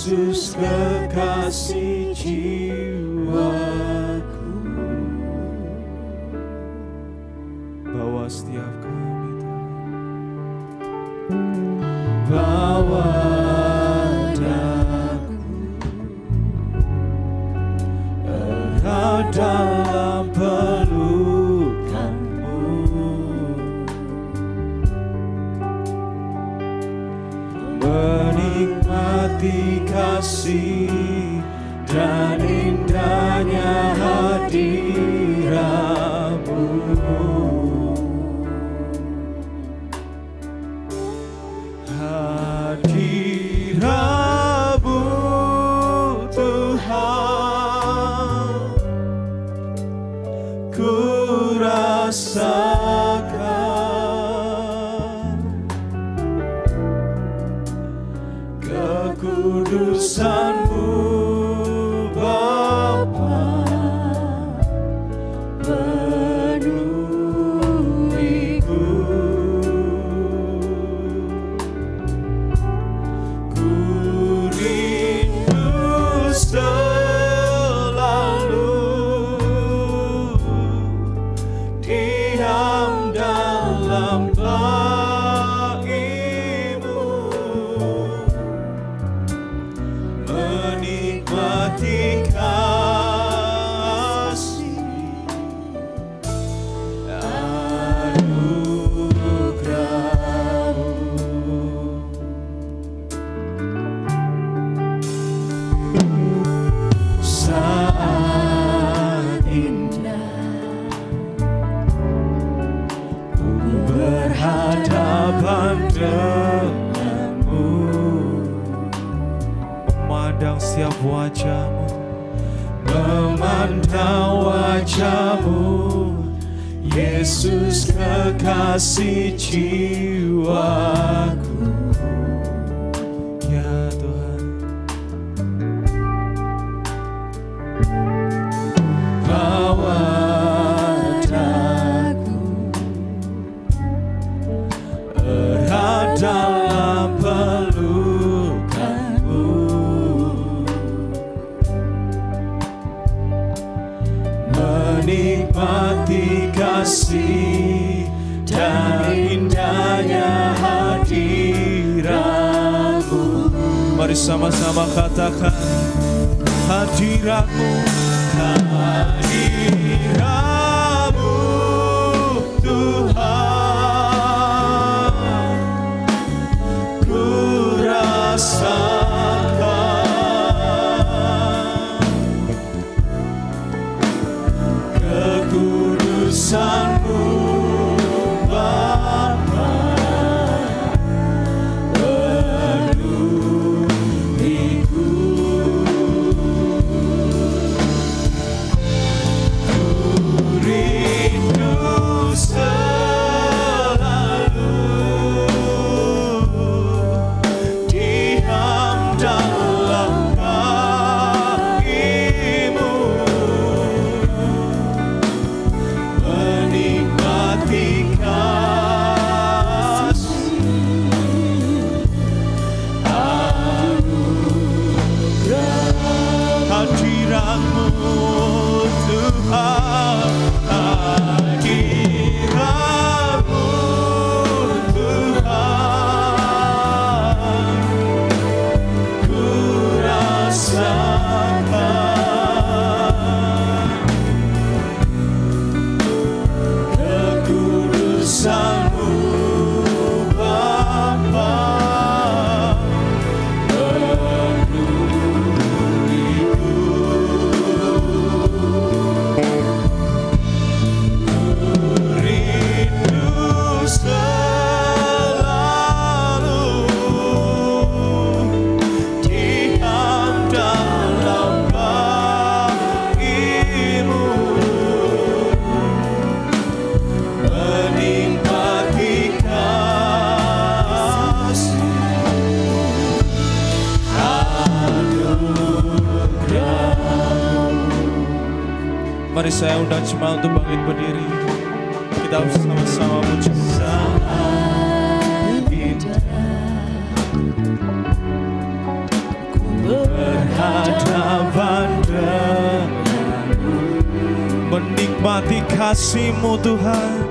Yesus kekasih jiwaku. Bawa setiap kami Tuhan, bawa daku erat dalam pelukanmu, menikmati kasih dan indahnya hadiratmu. Hadiratmu Tuhan, ku rasakan kekudusan-Mu Bapa, penuhiku. Ku rindu selalu diam dalam bagimu, menikmati kasih anugerah-Mu. Saat indah ku berhadapan denganmu, memandang setiap wajah-Mu, memandang wajah-Mu, Yesus kekasih jiwaku. Ya Tuhan, bawa daku erat dalam pelukan-Mu, menikmati kasih dan indahnya hadirat-Mu. Mari sama-sama katakan, hadirat-Mu, hadirat-Mu Tuhan, ku rasakan kekudusan-Mu Bapa, penuhiku. Ku rindu selalu diam dalam bagimu, menikmati kasih anugerah. Hadirat-Mu Tuhan, hadirat-Mu Tuhan, ku rasakan kekudusan-Mu Bapa, penuhiku. Ku rindu selalu diam dalam bagimu, menikmati kasih anugerah. Mari saya undang jemaat untuk bangkit berdiri. Kita sama-sama puji. Saat indah ku berhadapan denganmu, menikmati kasih-Mu Tuhan.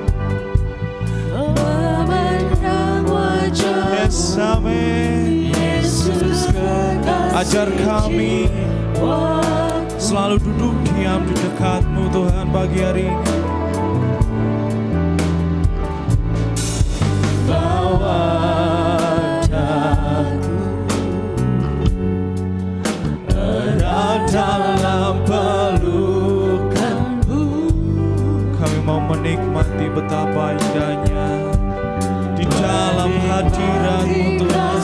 Memandang wajah Yes, amin. Yesus kekasih Ajar kami jiwaku. selalu duduk diam di dekat-Mu Tuhan pagi hari ini. Bawa daku erat dalam pelukan-Mu. Kami mau menikmati betapa indahnya di dalam hadirat-Mu Tuhan,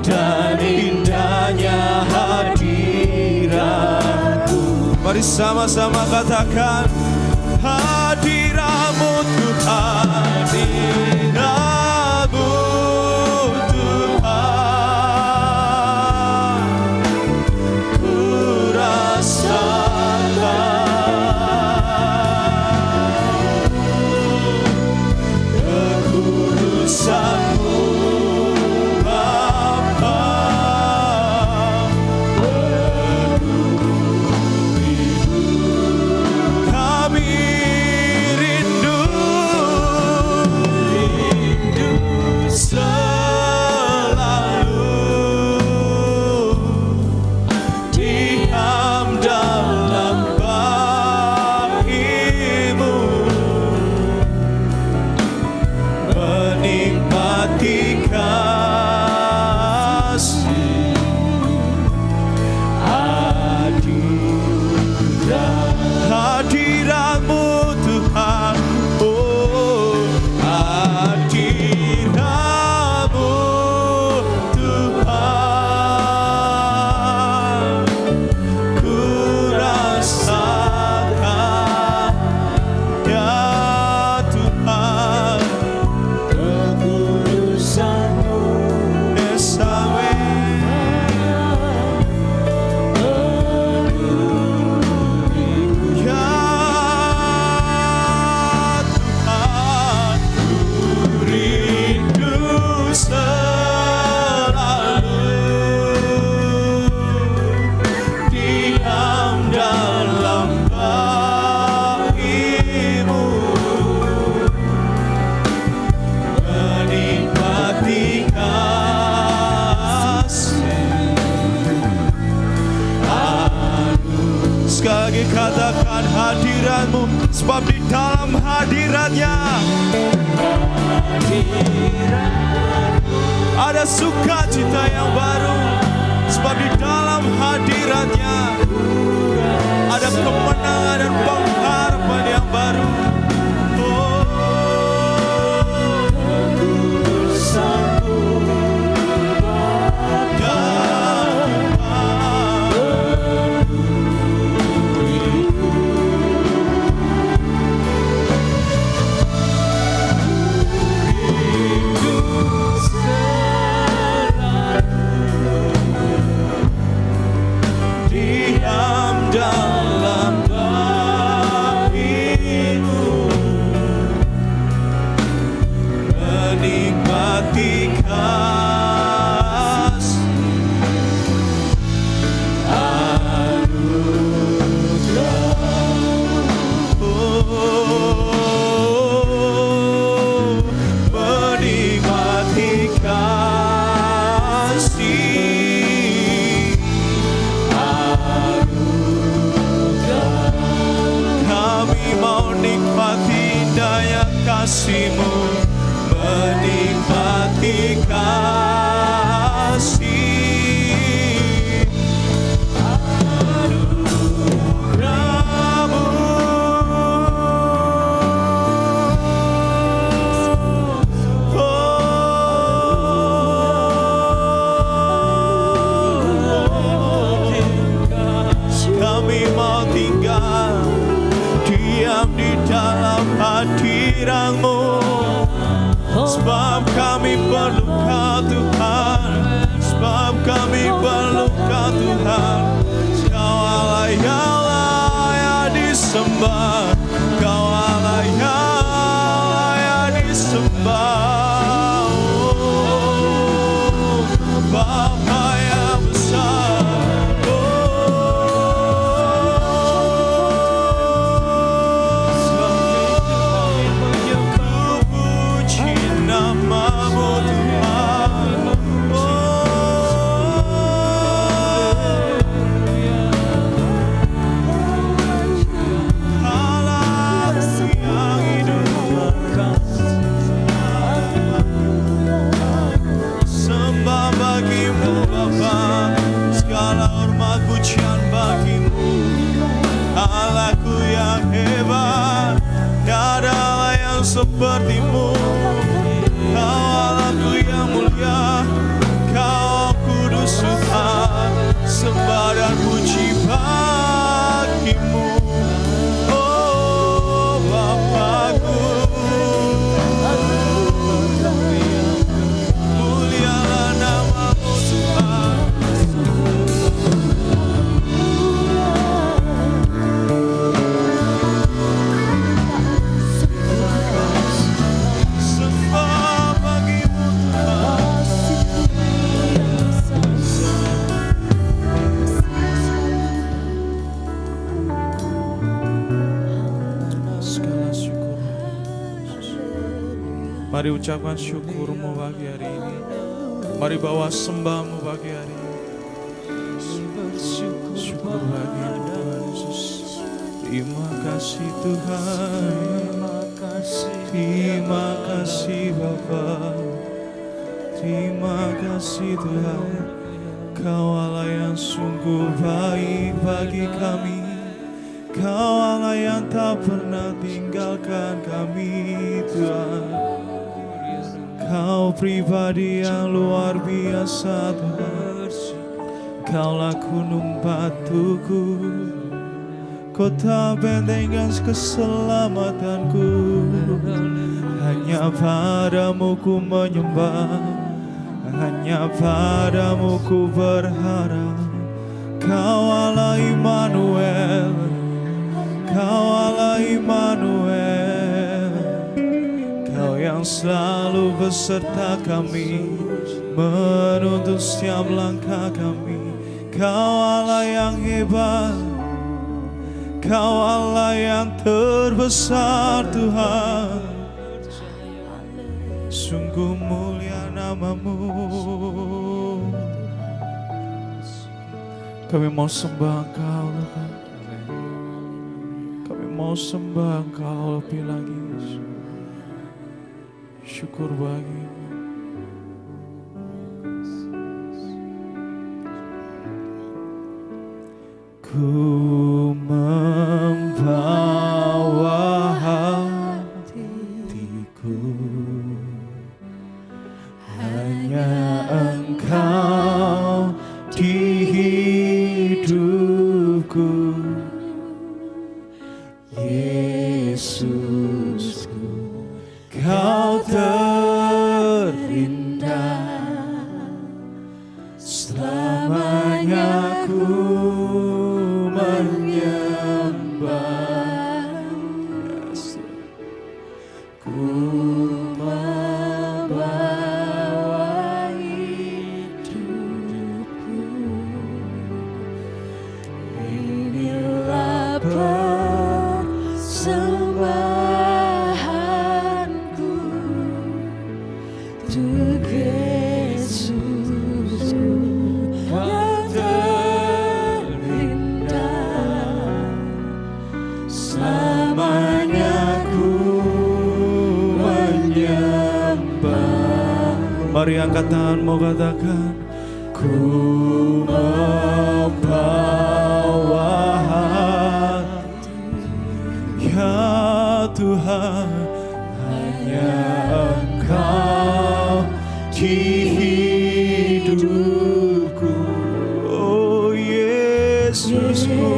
dan indahnya hadirat-Mu. Mari sama-sama katakan, hadirat-Mu Tuhan, hadirat-Mu Tuhan, ku rasakan kekudusan-Mu Bapa. Kami rindu selalu diam dalam bait-Mu, menikmati kasih hadirat-Mu Tuhan. Oh, hadirat-Mu Tuhan, ku rasakan ya Tuhan kekudusan-Mu. Yes, amin. Ya Tuhan, ku rindu selalu diam dalam bait-Mu, menikmati kasih. Sekali lagi katakan hadirat-Mu, sebab di dalam hadirat-Nya ada sukacita yang baru. Sebab di dalam hadirat-Nya ada kemenangan dan pengharapan yang baru. Oh, diam dalam bait-Mu, menikmati kasih anugerah-Mu. Oh, menikmati kasih kami mau nikmati indahnya kasih-Mu, menikmati kasih anugerah-Mu. Kami mau tinggal diam di dalam hadirat-Mu, sebab kami perlu Kau Tuhan, sebab kami perlu Kau Tuhan. Kau Allah yang layak disembah, Kau Allah yang layak disembah. Oh, Bapa yang besar, sepertimu. Kau Allahku yang mulia, Kau kudus Tuhan, sembah dan puji bagimu. Oh Bapakku, mulialah namamu Tuhan. Sembah bagimu Tuhan. Segala syukur, mari ucapkan syukurmu pagi hari ini. Mari bawa sembahmu pagi hari ini. Syukur bagimu Tuhan Yesus. Terima kasih Tuhan. Terima kasih Bapa. Terima kasih Tuhan. Kau Allah yang sungguh baik bagi kami. Kau Allah yang tak pernah tinggalkan kami Tuhan. Kau pribadi yang luar biasa Tuhan. Kaulah gunung batuku, kota benteng dan keselamatanku. Hanya padamu ku menyembah, hanya padamu ku berharap. Kau Allah Immanuel, Kau Allah Immanuel, Kau yang selalu beserta kami, menuntun setiap langkah kami. Kau Allah yang hebat, Kau Allah yang terbesar Tuhan. Sungguh mulia namamu. Kami mau sembah Engkau Tuhan. Kami mau sembah Engkau lebih lagi. Syukur bagimu. Ku membawa hatiku, hanya Engkau di hidupku, Yesusku, Kau terindah, selamanya ku menyembah. Ku membawa hidupku, inilah persembahanku untuk Yesusku yang terindah, selamanya ku menyembah. Mari angkat tanganmu, katakan, ku membawa hati, ya Tuhan, hanya Engkau di hidupku, oh Yesusku,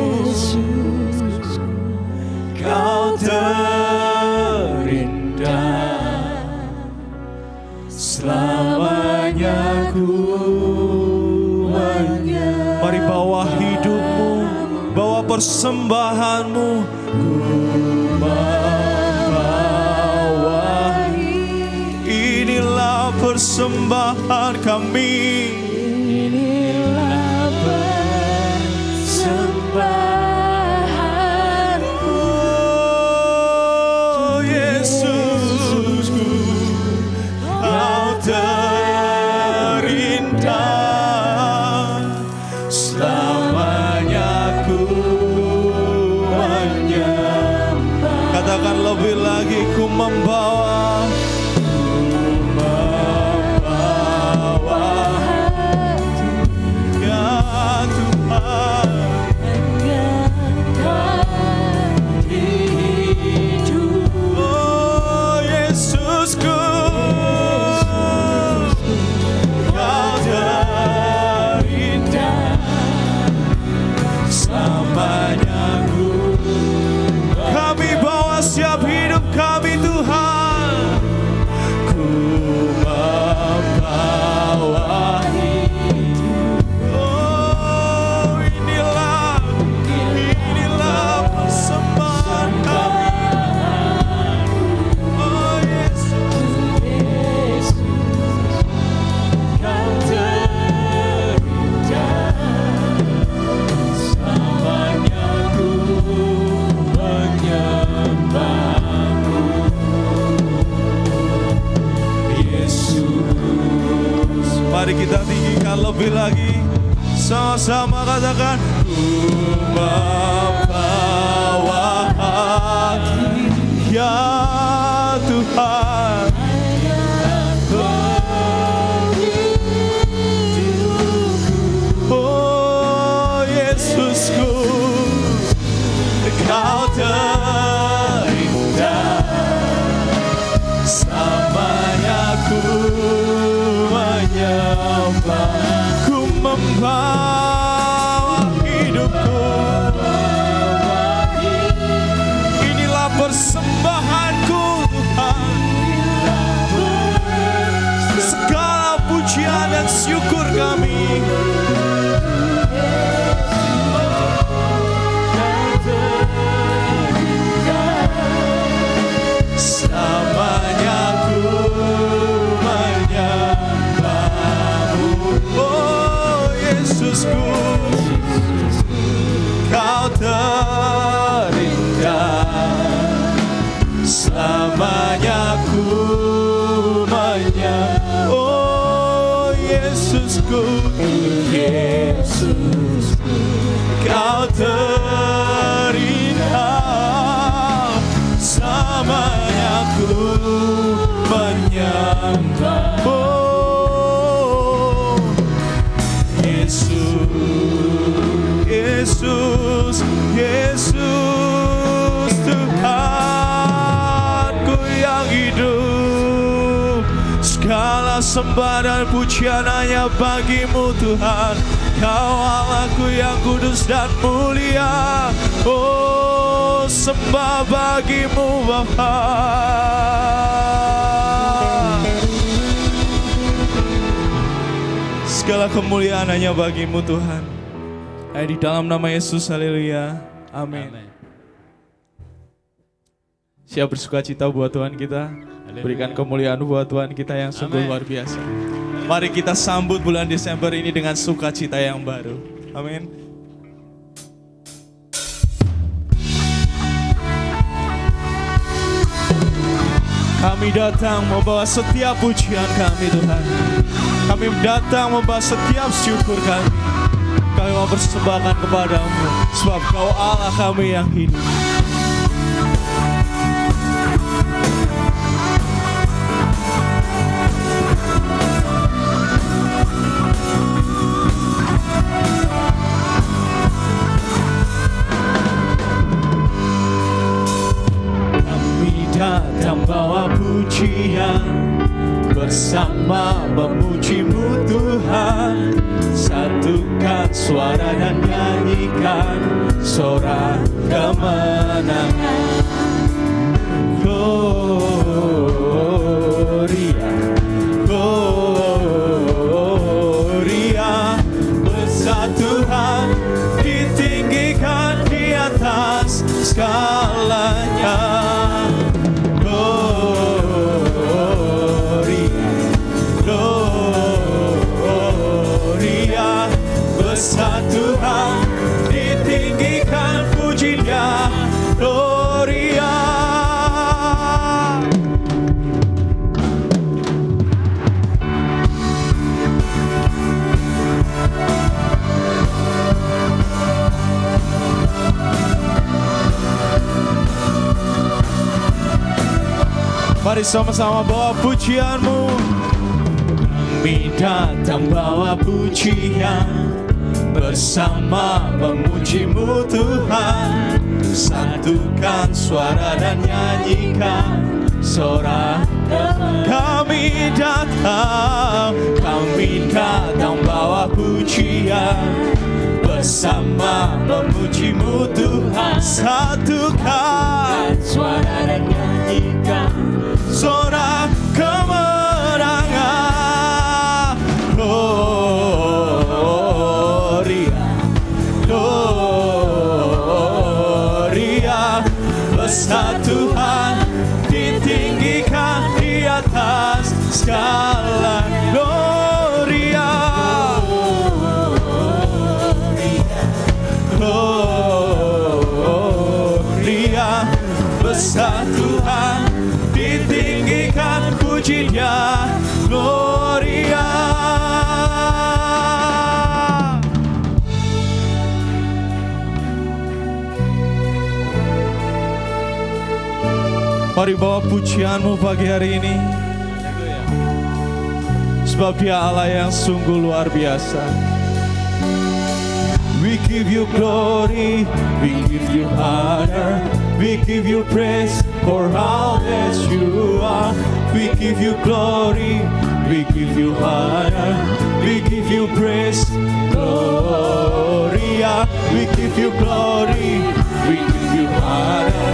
Kau terindah, selamanya ku menyembah. Mari bawa hidupmu, bawa persembahanmu. Ku membawa, inilah persembahan kami. Inilah persembahanku, oh Yesusku, Kau terindah, selamanya ku menyembah. Katakan lebih lagi, ku membawa hati, ya Tuhan, oh katakan ku membawa hati ya Tuhan. Oh Yesusku, Kau terindah, selamanya ku menyembah, ku membawa hidupku. Inilah persembahanku Tuhan, segala pujian dan syukur kami. Selamanya ku menyembahmu, oh Yesusku, Kau terindah, selamanya ku menyembah, oh Yesusku, Yesusku, Kau terindah, selamanya ku menyembah, oh Yesus, Yesus, Yesus, Tuhanku yang hidup. Segala sembah dan pujian hanya bagi-Mu Tuhan. Kau Allahku yang kudus dan mulia. Oh, sembah bagi-Mu Bapa. Segala kemuliaan hanya bagi-Mu Tuhan. Di dalam nama Yesus, haleluya, amin. Siap bersuka cita buat Tuhan kita. Berikan kemuliaan buat Tuhan kita yang sungguh luar biasa. Mari kita sambut bulan Desember ini dengan sukacita yang baru. Amin. Kami datang membawa setiap pujian kami Tuhan. Kami datang membawa setiap syukur kami. Kami mau persembahkan kepadamu, sebab Kau Allah kami yang hidup. Datang bawa pujian, bersama memuji-Mu Tuhan. Satukan suara dan nyanyikan sorak kemenangan. Gloria, Gloria, besar Tuhan, ditinggikan di atas segalanya. Besar Tuhan, ditinggikan puji-Nya, Gloria. Mari sama-sama bawa pujian-Mu. Kami datang bawa pujian, bersama memuji-Mu Tuhan. Satukan suara dan nyanyikan sorak. Kami datang bawa pujian, bersama memuji-Mu Tuhan. Satukan suara dan nyanyikan sorak kemenangan. Gloria, besar Tuhan, ditinggikan di atas segala. Gloria, Gloria, besar Tuhan, ditinggikan puji-Nya, Gloria. Mari bawa pujianmu pagi hari ini, sebab Dia Allah yang sungguh luar biasa. We give you glory, we give you honor, we give you praise for all that you are. We give you glory, we give you honor, we give you praise, Gloria. We give you glory, we give you honor,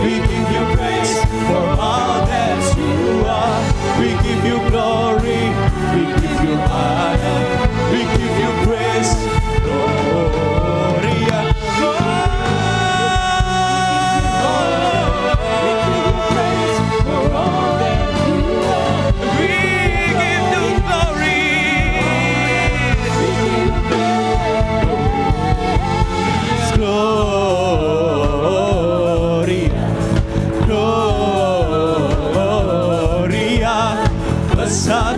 we give you praise for all that you are. We give you glory, we give you honor, we give you praise, Gloria.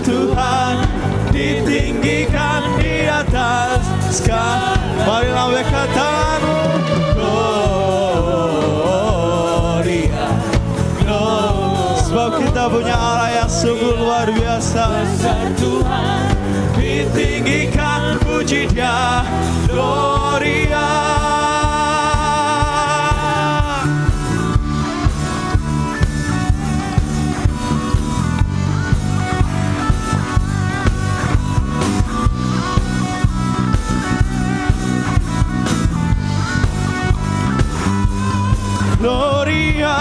Tuhan ditinggikan di atas segala. Mari lambaikan tanganmu. Gloria, Gloria. Sebab kita punya Allah yang sungguh luar biasa. Tuhan ditinggikan, puji Dia, Gloria. Gloria.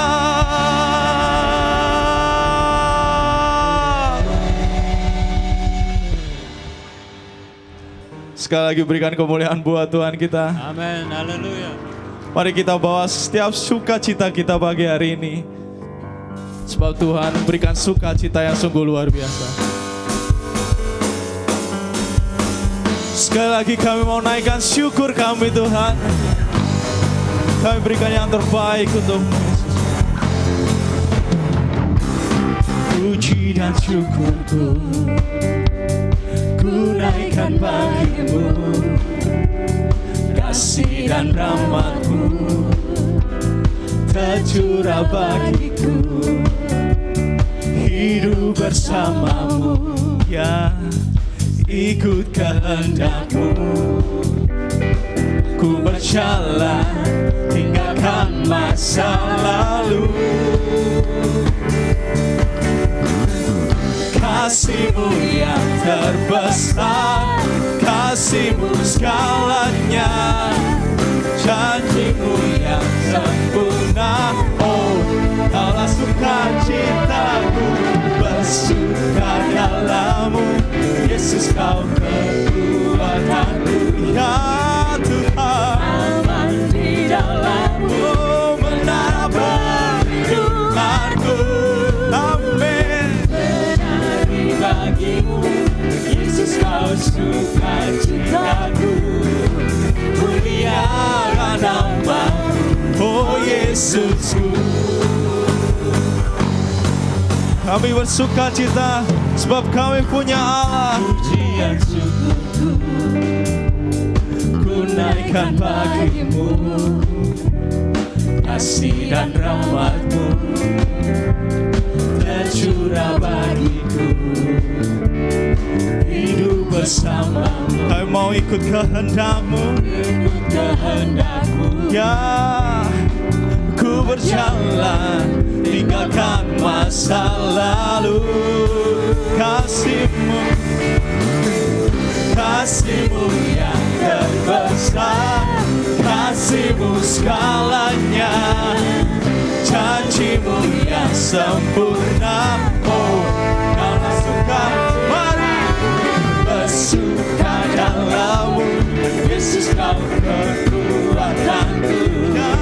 Sekali lagi berikan kemuliaan buat Tuhan kita. Amin, haleluya. Mari kita bawa setiap sukacita kita pagi hari ini, sebab Tuhan memberikan sukacita yang sungguh luar biasa. Sekali lagi kami mau naikkan syukur kami Tuhan. Kami berikan yang terbaik untuk Yesus. Puji dan syukurku ku naikkan bagimu, kasih dan rahmat-Mu tercurah bagiku, hidup bersama-Mu, ya ikut kehendak-Mu. Ku berjalan, tinggalkan masa lalu. Kasih-Mu yang terbesar, kasih-Mu segalanya, janji-Mu yang sempurna. Oh, Kaulah sukacitaku, bersuka dalam-Mu, Yesus Kau kekuatanku. Ya Tuhan, Aman di dalam-Mu, oh, menara perlindunganku. Amin. menari bagimu, Yesus Kau sukacitaku. Muliakan nama-Mu, oh Yesusku. Kami bersukacita sebab kami punya Allah. Pujian syukurku ku naikkan bagimu, kasih dan rahmat-Mu tercurah bagiku, hidup bersama-Mu. Kami mau ikut kehendak-Mu, Ikut kehendak-Mu, ya. Ku berjalan, tinggalkan masa lalu. Kasih-Mu, kasih-Mu yang terbesar, kasih-Mu segalanya, janji-Mu yang sempurna. Oh, Kaulah suka, mari bersuka dalam-Mu, Yesus Kau kekuatanku. Ya,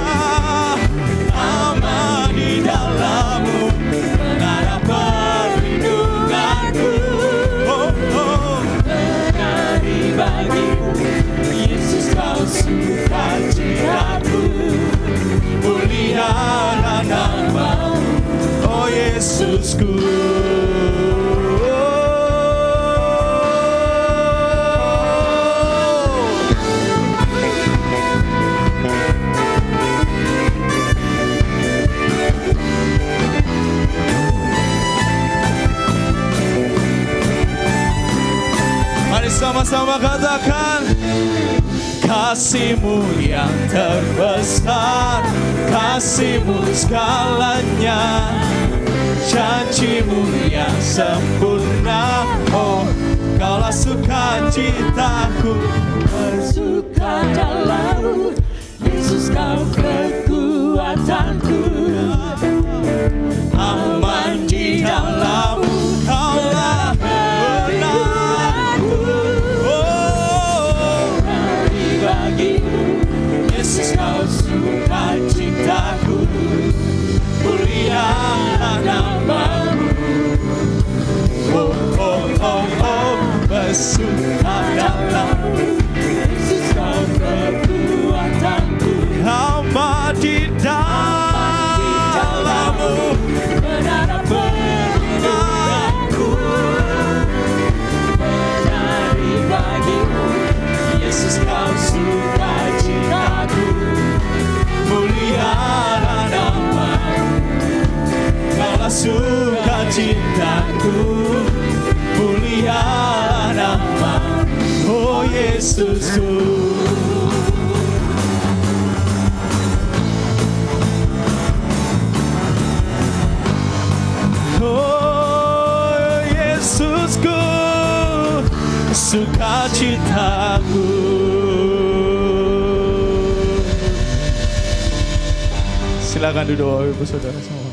aman di dalam-Mu, menara perlindunganku. Oh, oh. menari bagimu, Yesus Kau sukacitaku. Muliakan nama-Mu, oh Yesusku. Sama-sama katakan, kasih-Mu yang terbesar, kasih-Mu segalanya, janji-Mu yang sempurna. Oh, Kaulah sukacitaku, bersuka dalam Yesus, Kau kekuatanku, aman di dalam Kaulah benarku. Oh, bagimu Yesus, Kau sukacitaku, mulialah nama-Mu. oh, oh, oh, oh, bersuka dalam Yesus, Kau kekuatanku, aman di dalam-Mu. benar perlindunganku, dari bagimu Yesus, Kau sukacitaku, Mulialah nama-Mu. Kaulah sukacitaku, mulialah nama-Mu. Oh Yesusku. Oh Yesusku, sukacitaku. Silakan duduk Bapak Ibu Saudara semua.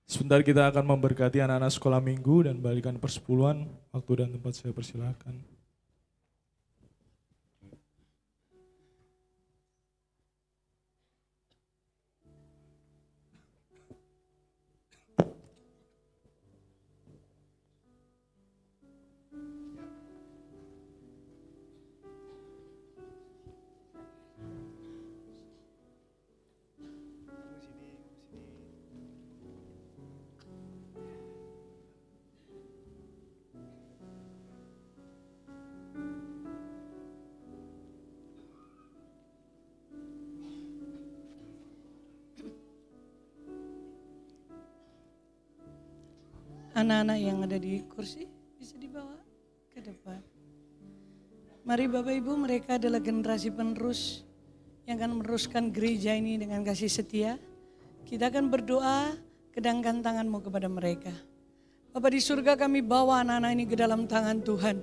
Sebentar kita akan memberkati anak-anak sekolah minggu dan balikan persepuluhan. Waktu dan tempat saya persilakan. Anak-anak yang ada di kursi bisa dibawa ke depan. Mari Bapak Ibu, mereka adalah generasi penerus yang akan meneruskan gereja ini dengan kasih setia. Kita akan berdoa, kedangkan tangan-Mu kepada mereka. Bapa di surga, kami bawa anak-anak ini ke dalam tangan Tuhan.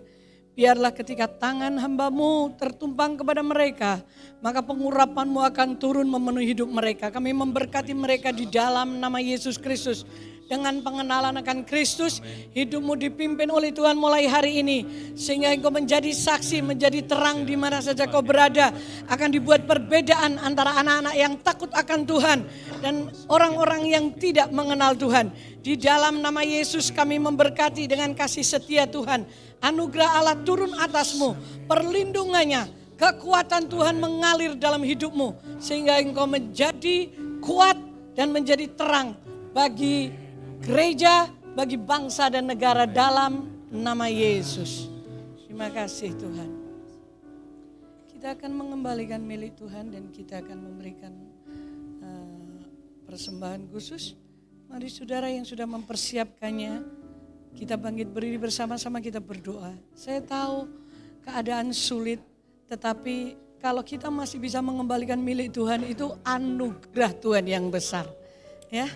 Biarlah ketika tangan hamba-Mu tertumpang kepada mereka, maka pengurapan-Mu akan turun memenuhi hidup mereka. Kami memberkati mereka di dalam nama Yesus Kristus. Dengan pengenalan akan Kristus, hidupmu dipimpin oleh Tuhan mulai hari ini. Sehingga engkau menjadi saksi, menjadi terang di mana saja kau berada. Akan dibuat perbedaan antara anak-anak yang takut akan Tuhan dan orang-orang yang tidak mengenal Tuhan. Di dalam nama Yesus kami memberkati dengan kasih setia Tuhan. Anugerah Allah turun atasmu, perlindungannya, kekuatan Tuhan mengalir dalam hidupmu. Sehingga engkau menjadi kuat dan menjadi terang bagi gereja, bagi bangsa dan negara dalam nama Yesus. Terima kasih Tuhan. Kita akan mengembalikan milik Tuhan dan kita akan memberikan persembahan khusus. Mari saudara yang sudah mempersiapkannya, kita bangkit berdiri bersama-sama, kita berdoa. Saya tahu keadaan sulit, tetapi kalau kita masih bisa mengembalikan milik Tuhan, itu anugerah Tuhan yang besar. Ya.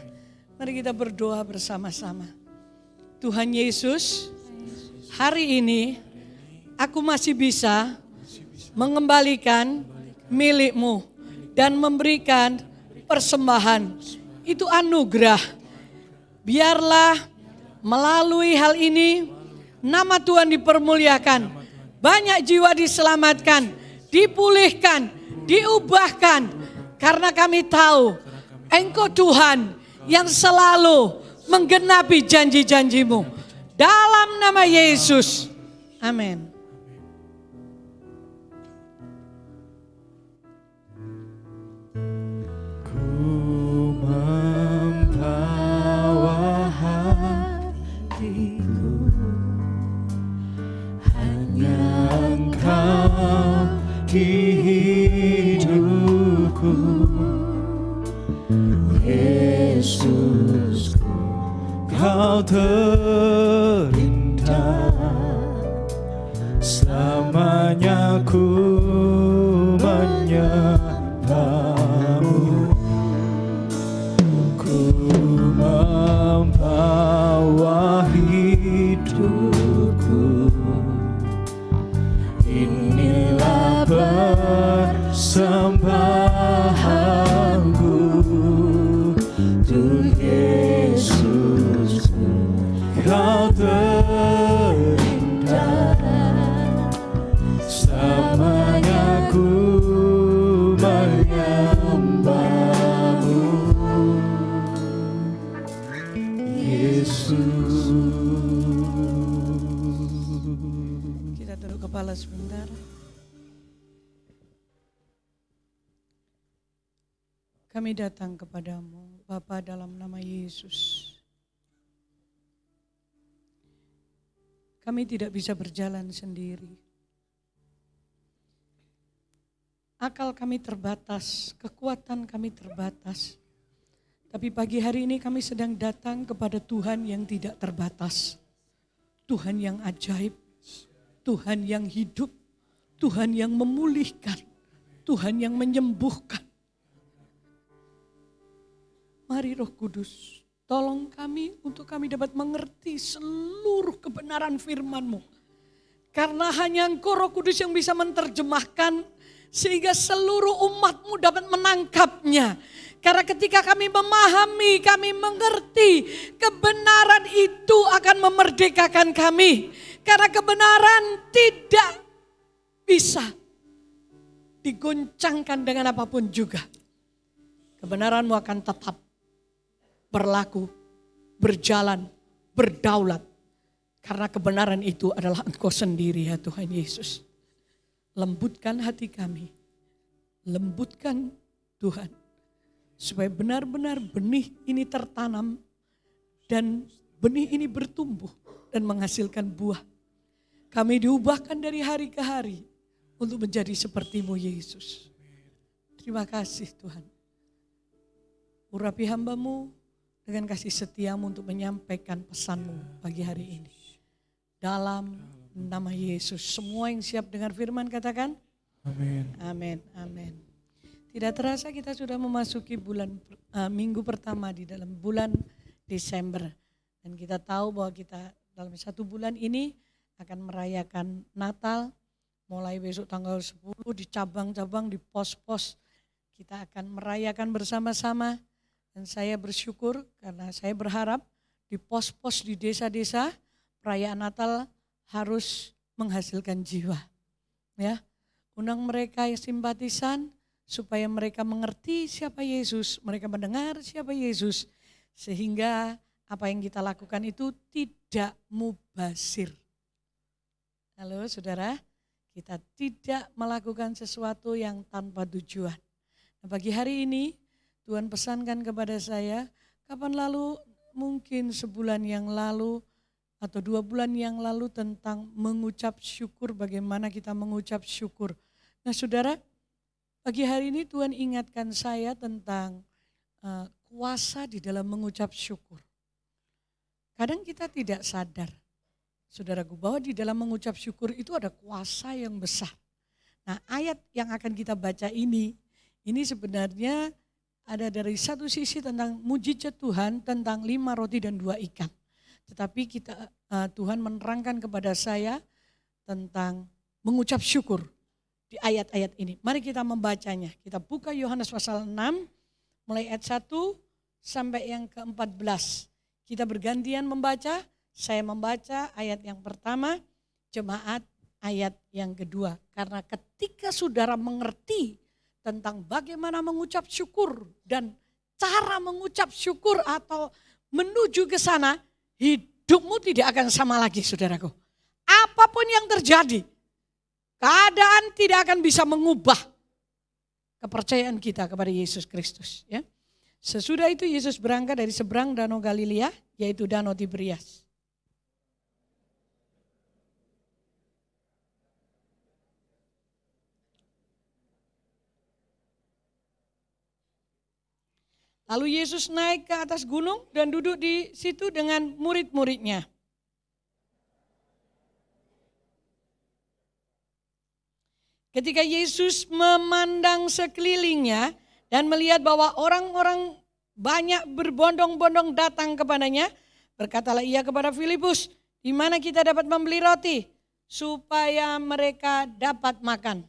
Mari kita berdoa bersama-sama. Tuhan Yesus, hari ini aku masih bisa mengembalikan milik-Mu dan memberikan persembahan. Itu anugerah. Biarlah melalui hal ini nama Tuhan dipermuliakan. Banyak jiwa diselamatkan, dipulihkan, diubahkan. Karena kami tahu Engkau Tuhan yang selalu menggenapi janji-janji-Mu. Dalam nama Yesus. Amin. Ku membawa hatiku, hanya Engkau di hidupku. Yesusku, Kau terindah Selamanya ku menyembahmu, ku membawa hidupku. Inilah persembahanku untuk Yesus. Kau terindah, selamanya ku menyembahmu, Yesus. Kita tunduk kepala sebentar. Kami datang kepadamu, Bapa, dalam nama Yesus. Kami tidak bisa berjalan sendiri. Akal kami terbatas, kekuatan kami terbatas. Tapi pagi hari ini kami sedang datang kepada Tuhan yang tidak terbatas. Tuhan yang ajaib, Tuhan yang hidup, Tuhan yang memulihkan, Tuhan yang menyembuhkan. Mari Roh Kudus, tolong kami untuk kami dapat mengerti seluruh kebenaran firman-Mu. Karena hanya Engkau Roh Kudus yang bisa menerjemahkan sehingga seluruh umat-Mu dapat menangkapnya. Karena ketika kami memahami, kami mengerti, kebenaran itu akan memerdekakan kami. Karena kebenaran tidak bisa digoncangkan dengan apapun juga. Kebenaran-Mu akan tetap berlaku, berjalan, berdaulat. Karena kebenaran itu adalah Engkau sendiri ya Tuhan Yesus. Lembutkan hati kami, lembutkan Tuhan. Supaya benar-benar benih ini tertanam dan benih ini bertumbuh dan menghasilkan buah. Kami diubahkan dari hari ke hari untuk menjadi seperti-Mu Yesus. Terima kasih Tuhan. Urapi hamba-Mu dengan kasih setia-Mu untuk menyampaikan pesan-Mu pagi hari ini. Dalam nama Yesus, semua yang siap dengar firman katakan Amin. amin, amin. Tidak terasa kita sudah memasuki minggu pertama di dalam bulan Desember. Dan kita tahu bahwa kita dalam satu bulan ini akan merayakan Natal. Mulai besok tanggal 10 di cabang-cabang, di pos-pos. Kita akan merayakan bersama-sama. Dan saya bersyukur karena saya berharap di pos-pos di desa-desa perayaan Natal harus menghasilkan jiwa. Ya, undang mereka yang simpatisan supaya mereka mengerti siapa Yesus, mereka mendengar siapa Yesus, sehingga apa yang kita lakukan itu tidak mubazir. Halo saudara, kita tidak melakukan sesuatu yang tanpa tujuan. Nah, pagi hari ini Tuhan pesankan kepada saya, kapan lalu mungkin sebulan yang lalu atau 2 bulan yang lalu tentang mengucap syukur, bagaimana kita mengucap syukur. Nah saudara, pagi hari ini Tuhan ingatkan saya tentang kuasa di dalam mengucap syukur. Kadang kita tidak sadar, saudaraku, bahwa di dalam mengucap syukur itu ada kuasa yang besar. Nah ayat yang akan kita baca ini sebenarnya ada dari satu sisi tentang mujizat Tuhan, tentang 5 roti dan 2 ikan. Tetapi Tuhan menerangkan kepada saya tentang mengucap syukur di ayat-ayat ini. Mari kita membacanya. Kita buka Yohanes pasal 6, mulai ayat 1 sampai yang ke-14. Kita bergantian membaca, saya membaca ayat yang pertama, jemaat ayat yang kedua. Karena ketika saudara mengerti tentang bagaimana mengucap syukur dan cara mengucap syukur atau menuju ke sana, hidupmu tidak akan sama lagi saudaraku. Apapun yang terjadi, keadaan tidak akan bisa mengubah kepercayaan kita kepada Yesus Kristus. Ya. Sesudah itu Yesus berangkat dari seberang Danau Galilea, yaitu Danau Tiberias. Lalu Yesus naik ke atas gunung dan duduk di situ dengan murid-muridnya. Ketika Yesus memandang sekelilingnya dan melihat bahwa orang-orang banyak berbondong-bondong datang kepadanya, berkatalah ia kepada Filipus, di mana kita dapat membeli roti supaya mereka dapat makan.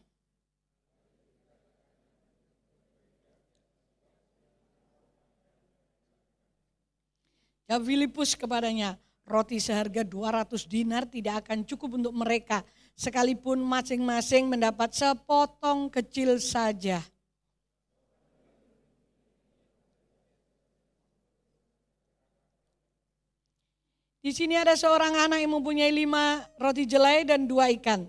Jawab Filipus kepadanya, roti seharga 200 dinar tidak akan cukup untuk mereka, sekalipun masing-masing mendapat sepotong kecil saja. Di sini ada seorang anak yang mempunyai 5 roti jelai dan 2 ikan.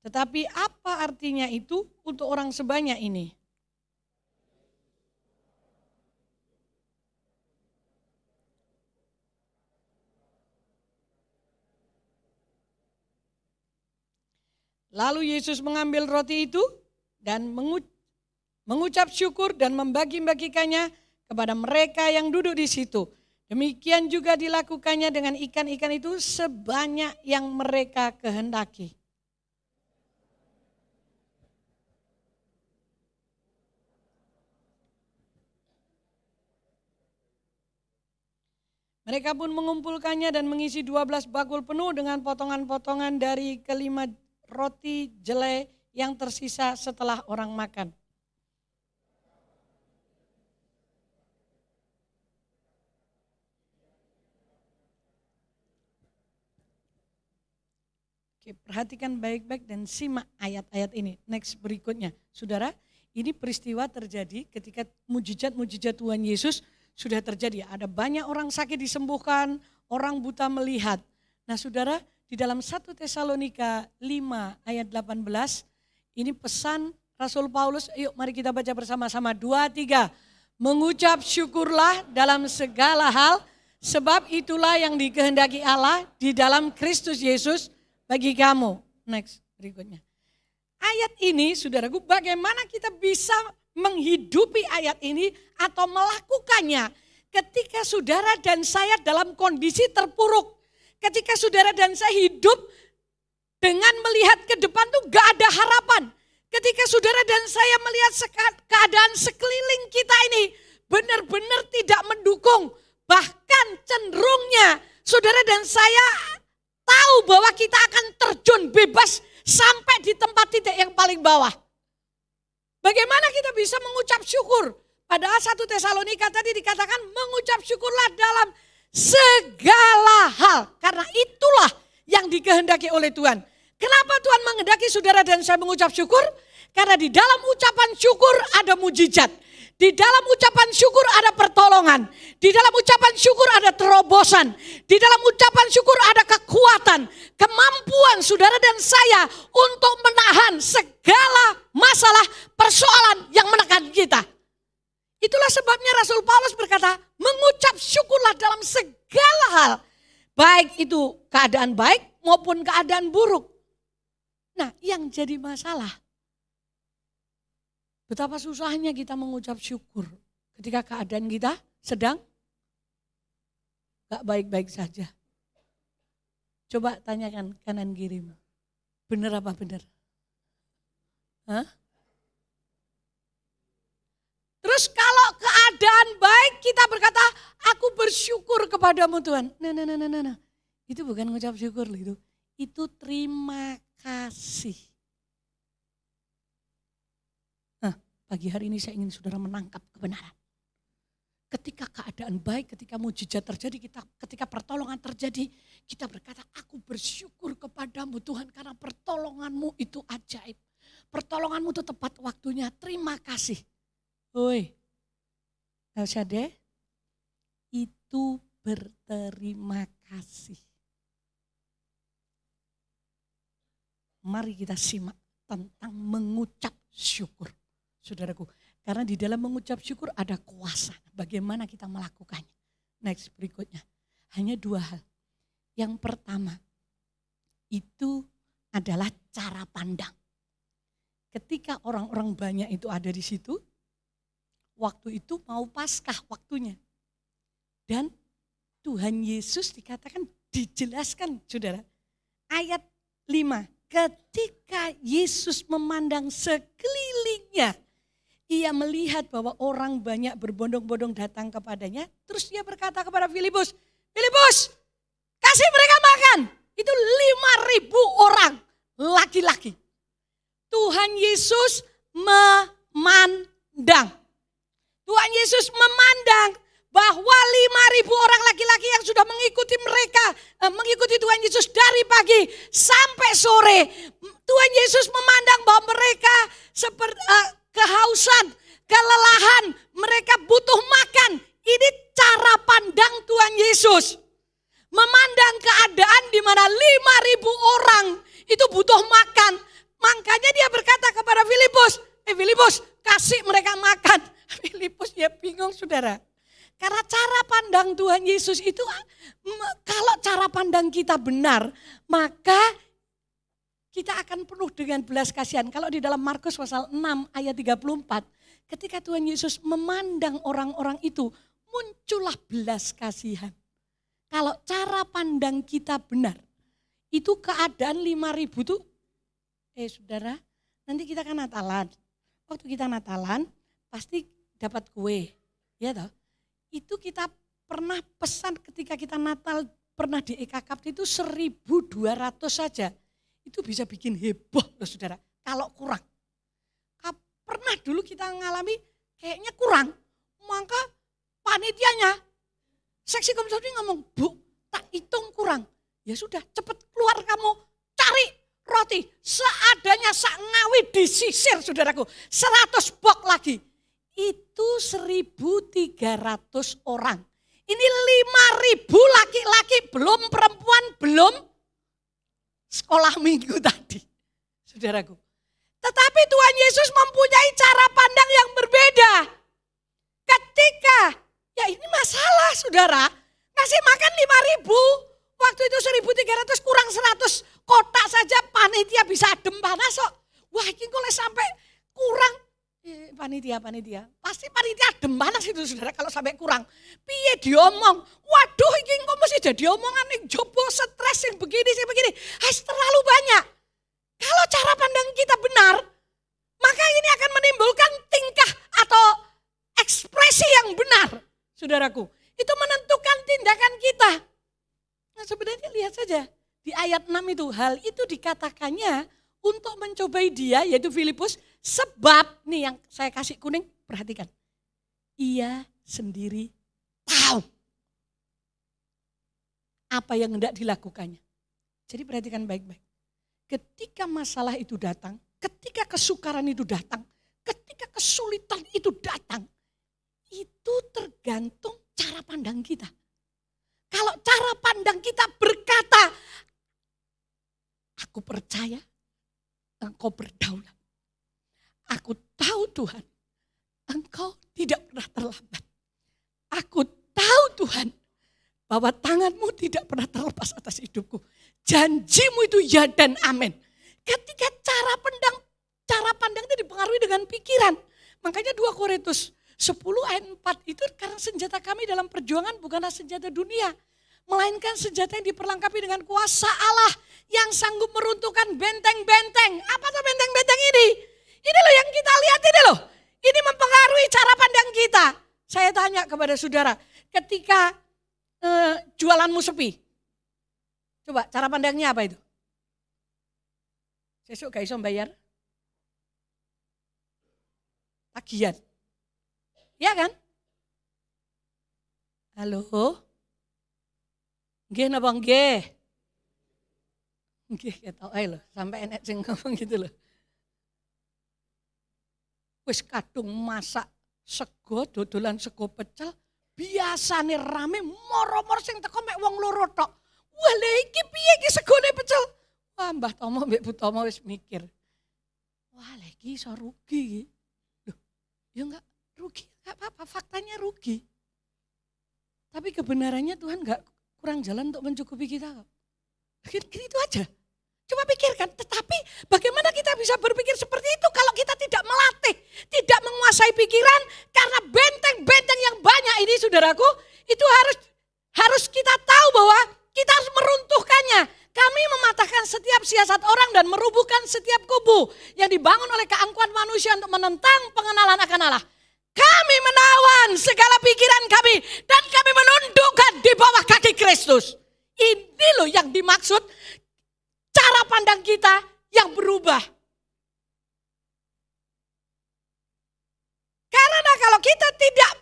Tetapi apa artinya itu untuk orang sebanyak ini? Lalu Yesus mengambil roti itu dan mengucap syukur dan membagi-bagikannya kepada mereka yang duduk di situ. Demikian juga dilakukannya dengan ikan-ikan itu sebanyak yang mereka kehendaki. Mereka pun mengumpulkannya dan mengisi 12 bakul penuh dengan potongan-potongan dari kelima roti jelai yang tersisa setelah orang makan. Oke, perhatikan baik-baik dan simak ayat-ayat ini. Next berikutnya. Saudara, ini peristiwa terjadi ketika mujizat-mujizat Tuhan Yesus sudah terjadi. Ada banyak orang sakit disembuhkan, orang buta melihat. Nah saudara, di dalam 1 Tesalonika 5 ayat 18, ini pesan Rasul Paulus, yuk mari kita baca bersama-sama, 2, 3. Mengucap syukurlah dalam segala hal, sebab itulah yang dikehendaki Allah di dalam Kristus Yesus bagi kamu. Next, berikutnya. Ayat ini, saudaraku, bagaimana kita bisa menghidupi ayat ini atau melakukannya ketika saudara dan saya dalam kondisi terpuruk. Ketika saudara dan saya hidup dengan melihat ke depan tuh gak ada harapan. Ketika saudara dan saya melihat keadaan sekeliling kita ini benar-benar tidak mendukung. Bahkan cenderungnya saudara dan saya tahu bahwa kita akan terjun bebas sampai di tempat titik yang paling bawah. Bagaimana kita bisa mengucap syukur? Padahal 1 Tesalonika tadi dikatakan mengucap syukurlah dalam segala hal. Karena itulah yang dikehendaki oleh Tuhan. Kenapa Tuhan menghendaki saudara dan saya mengucap syukur? Karena di dalam ucapan syukur ada mujizat. Di dalam ucapan syukur ada pertolongan. Di dalam ucapan syukur ada terobosan. Di dalam ucapan syukur ada kekuatan. Kemampuan saudara dan saya untuk menahan segala masalah persoalan yang menekan kita. Itulah sebabnya Rasul Paulus berkata, mengucap syukurlah dalam segala hal. Baik itu keadaan baik maupun keadaan buruk. Nah, yang jadi masalah, betapa susahnya kita mengucap syukur ketika keadaan kita sedang gak baik-baik saja. Coba tanyakan kanan kirimu, benar apa benar? Hah? Terus kalau keadaan baik kita berkata, aku bersyukur kepadamu Tuhan. Nah. Itu bukan mengucap syukur loh, itu terima kasih. Nah, pagi hari ini saya ingin saudara menangkap kebenaran. Ketika keadaan baik, ketika mujizat terjadi, ketika pertolongan terjadi, kita berkata, aku bersyukur kepadamu Tuhan karena pertolonganmu itu ajaib. Pertolonganmu itu tepat waktunya, terima kasih. Woi, gak usah deh, itu berterima kasih. Mari kita simak tentang mengucap syukur, saudaraku. Karena di dalam mengucap syukur ada kuasa, bagaimana kita melakukannya. Next, berikutnya, hanya 2 hal. Yang pertama, itu adalah cara pandang. Ketika orang-orang banyak itu ada di situ, waktu itu mau Paskah waktunya. Dan Tuhan Yesus dikatakan, dijelaskan saudara. Ayat 5, ketika Yesus memandang sekelilingnya, ia melihat bahwa orang banyak berbondong-bondong datang kepadanya. Terus dia berkata kepada Filipus, Filipus, kasih mereka makan. Itu 5.000 orang laki-laki. Tuhan Yesus memandang. Tuhan Yesus memandang bahwa 5.000 orang laki-laki yang sudah mengikuti mereka, mengikuti Tuhan Yesus dari pagi sampai sore. Tuhan Yesus memandang bahwa mereka seperti kehausan, kelelahan, mereka butuh makan. Ini cara pandang Tuhan Yesus. Memandang keadaan di mana 5.000 orang itu butuh makan. Makanya dia berkata kepada Filipus, Filipus kasih mereka makan. Filipus ya bingung saudara. Karena cara pandang Tuhan Yesus itu, kalau cara pandang kita benar, maka kita akan penuh dengan belas kasihan. Kalau di dalam Markus pasal 6 ayat 34, ketika Tuhan Yesus memandang orang-orang itu, muncullah belas kasihan. Kalau cara pandang kita benar, itu keadaan 5.000 itu, saudara, nanti kita kan Natalan. Waktu kita Natalan, pasti dapat kue, ya toh. Itu kita pernah pesan ketika kita Natal, pernah di EKKP itu 1.200 saja. Itu bisa bikin heboh loh saudara, kalau kurang. Pernah dulu kita ngalami kayaknya kurang, maka panitianya, seksi komsomol ngomong, Bu, tak hitung kurang. Ya sudah, cepat keluar kamu, cari roti. Seadanya sak ngawi disisir saudaraku, 100 bok lagi. Itu 1.300 orang. Ini 5.000 laki-laki, belum perempuan, belum sekolah minggu tadi. Saudaraku. Tetapi Tuhan Yesus mempunyai cara pandang yang berbeda. Ketika, ya ini masalah saudara, ngasih makan 5.000, waktu itu 1.300 kurang 100 kotak saja panitia bisa adem panas kok. Wah ini kalau sampai kurang, panitia, pasti panitia adem panas itu saudara kalau sampai kurang. Piye diomong, waduh ini kok mesti jadi omongan yang jopo stres yang begini, terlalu banyak. Kalau cara pandang kita benar, maka ini akan menimbulkan tingkah atau ekspresi yang benar, saudaraku. Itu menentukan tindakan kita. Nah sebenarnya lihat saja, di ayat 6 itu, hal itu dikatakannya untuk mencobai dia, yaitu Filipus, sebab, nih yang saya kasih kuning, perhatikan. Ia sendiri tahu apa yang hendak dilakukannya. Jadi perhatikan baik-baik. Ketika masalah itu datang, ketika kesukaran itu datang, ketika kesulitan itu datang, itu tergantung cara pandang kita. Kalau cara pandang kita berkata, aku percaya Engkau berdaulat. Aku tahu Tuhan, Engkau tidak pernah terlambat. Aku tahu Tuhan, bahwa tangan-Mu tidak pernah terlepas atas hidupku. Janji-Mu itu ya dan amin. Ketika cara pandang itu dipengaruhi dengan pikiran. Makanya 2 Korintus 10 ayat 4 itu karena senjata kami dalam perjuangan bukanlah senjata dunia. Melainkan senjata yang diperlengkapi dengan kuasa Allah yang sanggup meruntuhkan benteng-benteng. Apa tuh benteng-benteng ini? Ini loh yang kita lihat ini loh. Ini mempengaruhi cara pandang kita. Saya tanya kepada saudara, ketika jualanmu sepi, coba cara pandangnya apa itu? Sesuk gak iso bayar? Tagihan. Ya kan? Halo? Nggih napa nggih? Nggih ketok ae lho, sampai enek sing ngomong gitu loh. Wis kadung masak sego, dodolan sego pecel, biasane rame moro-moro sing teko mek wong loro tok. Wah lha iki piye iki segone pecel? Wah Mbah Tomo mbek Bu Tomo wis mikir. Wah lha iki iso rugi iki. Loh, ya enggak rugi, enggak apa-apa, faktanya rugi. Tapi kebenarannya Tuhan enggak kurang jalan untuk mencukupi kita kok. Gini itu aja. Coba pikirkan, tetapi bagaimana kita bisa berpikir seperti itu kalau kita tidak melatih, tidak menguasai pikiran, karena benteng-benteng yang banyak ini saudaraku, itu harus kita tahu bahwa kita harus meruntuhkannya. Kami mematahkan setiap siasat orang dan merubuhkan setiap kubu yang dibangun oleh keangkuhan manusia untuk menentang pengenalan akan Allah. Kami menawan segala pikiran kami dan kami menundukkan di bawah kaki Kristus. Ini loh yang dimaksud cara pandang kita yang berubah. Karena kalau kita tidak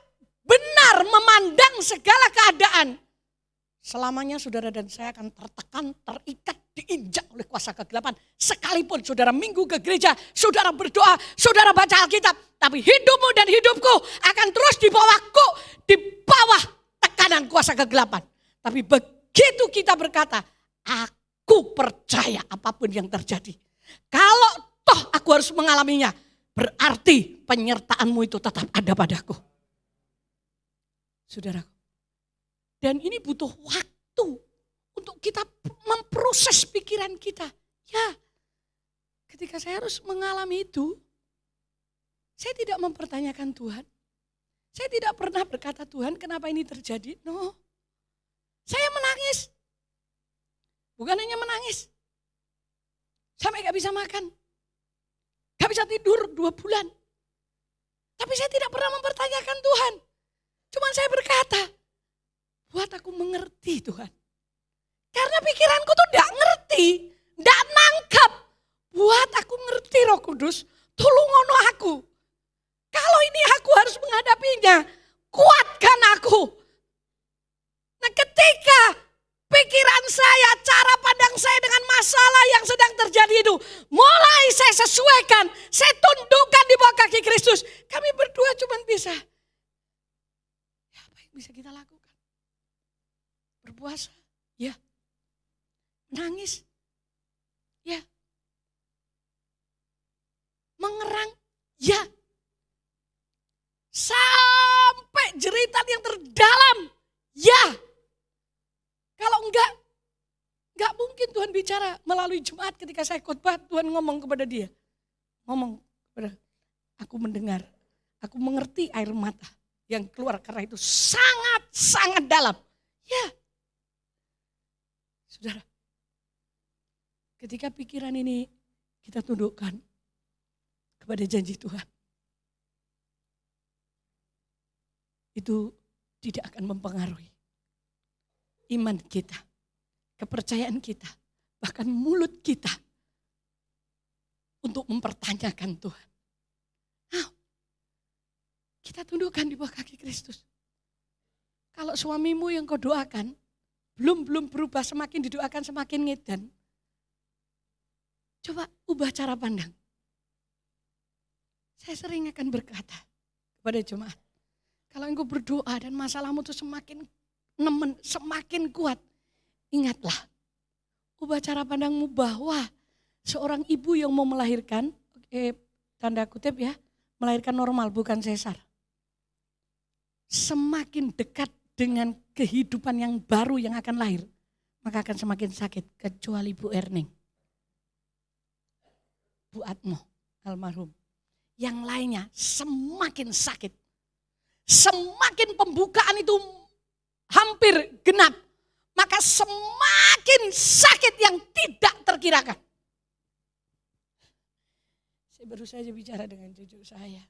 benar memandang segala keadaan, selamanya saudara dan saya akan tertekan, terikat, diinjak oleh kuasa kegelapan. Sekalipun saudara minggu ke gereja, saudara berdoa, saudara baca Alkitab. Tapi hidupmu dan hidupku akan terus di bawah tekanan kuasa kegelapan. Tapi begitu kita berkata, aku percaya apapun yang terjadi. Kalau toh aku harus mengalaminya, berarti penyertaanmu itu tetap ada padaku. Saudaraku. Dan ini butuh waktu untuk kita memproses pikiran kita. Ya, ketika saya harus mengalami itu, saya tidak mempertanyakan Tuhan. Saya tidak pernah berkata, Tuhan kenapa ini terjadi? No, saya menangis. Bukan hanya menangis, sampai gak bisa makan. Gak bisa tidur 2 bulan. Tapi saya tidak pernah mempertanyakan Tuhan. Cuman saya berkata, buat aku mengerti Tuhan. Karena pikiranku tuh gak ngerti, gak nangkap. Buat aku ngerti Roh Kudus, tulungono aku. Kalau ini aku harus menghadapinya, kuatkan aku. Nah ketika pikiran saya, cara pandang saya dengan masalah yang sedang terjadi itu, mulai saya sesuaikan, saya tundukkan di bawah kaki Kristus. Kami berdua cuma bisa, ya apa yang bisa kita lakukan? Berpuasa, ya. Menangis, ya. Mengerang, ya. Sampai jeritan yang terdalam, ya. Kalau enggak mungkin Tuhan bicara melalui Jumat ketika saya khotbah, Tuhan ngomong kepada dia. Ngomong kepada, aku mendengar, aku mengerti air mata yang keluar karena itu sangat dalam. Ya. Saudara, ketika pikiran ini kita tundukkan kepada janji Tuhan, itu tidak akan mempengaruhi iman kita, kepercayaan kita, bahkan mulut kita untuk mempertanyakan Tuhan. Nah, kita tundukkan di bawah kaki Kristus. Kalau suamimu yang kau doakan, belum berubah, semakin didoakan semakin ngedan. Coba ubah cara pandang. Saya sering akan berkata kepada jemaat, kalau engkau berdoa dan masalahmu itu semakin nemen, semakin kuat, ingatlah, ubah cara pandangmu bahwa seorang ibu yang mau melahirkan, tanda kutip ya, melahirkan normal bukan sesar. Semakin dekat dengan kehidupan yang baru yang akan lahir, maka akan semakin sakit, kecuali Bu Erning. Bu Atmo, almarhum. Yang lainnya semakin sakit. Semakin pembukaan itu hampir genap, maka semakin sakit yang tidak terkirakan. Saya baru saja bicara dengan cucu saya.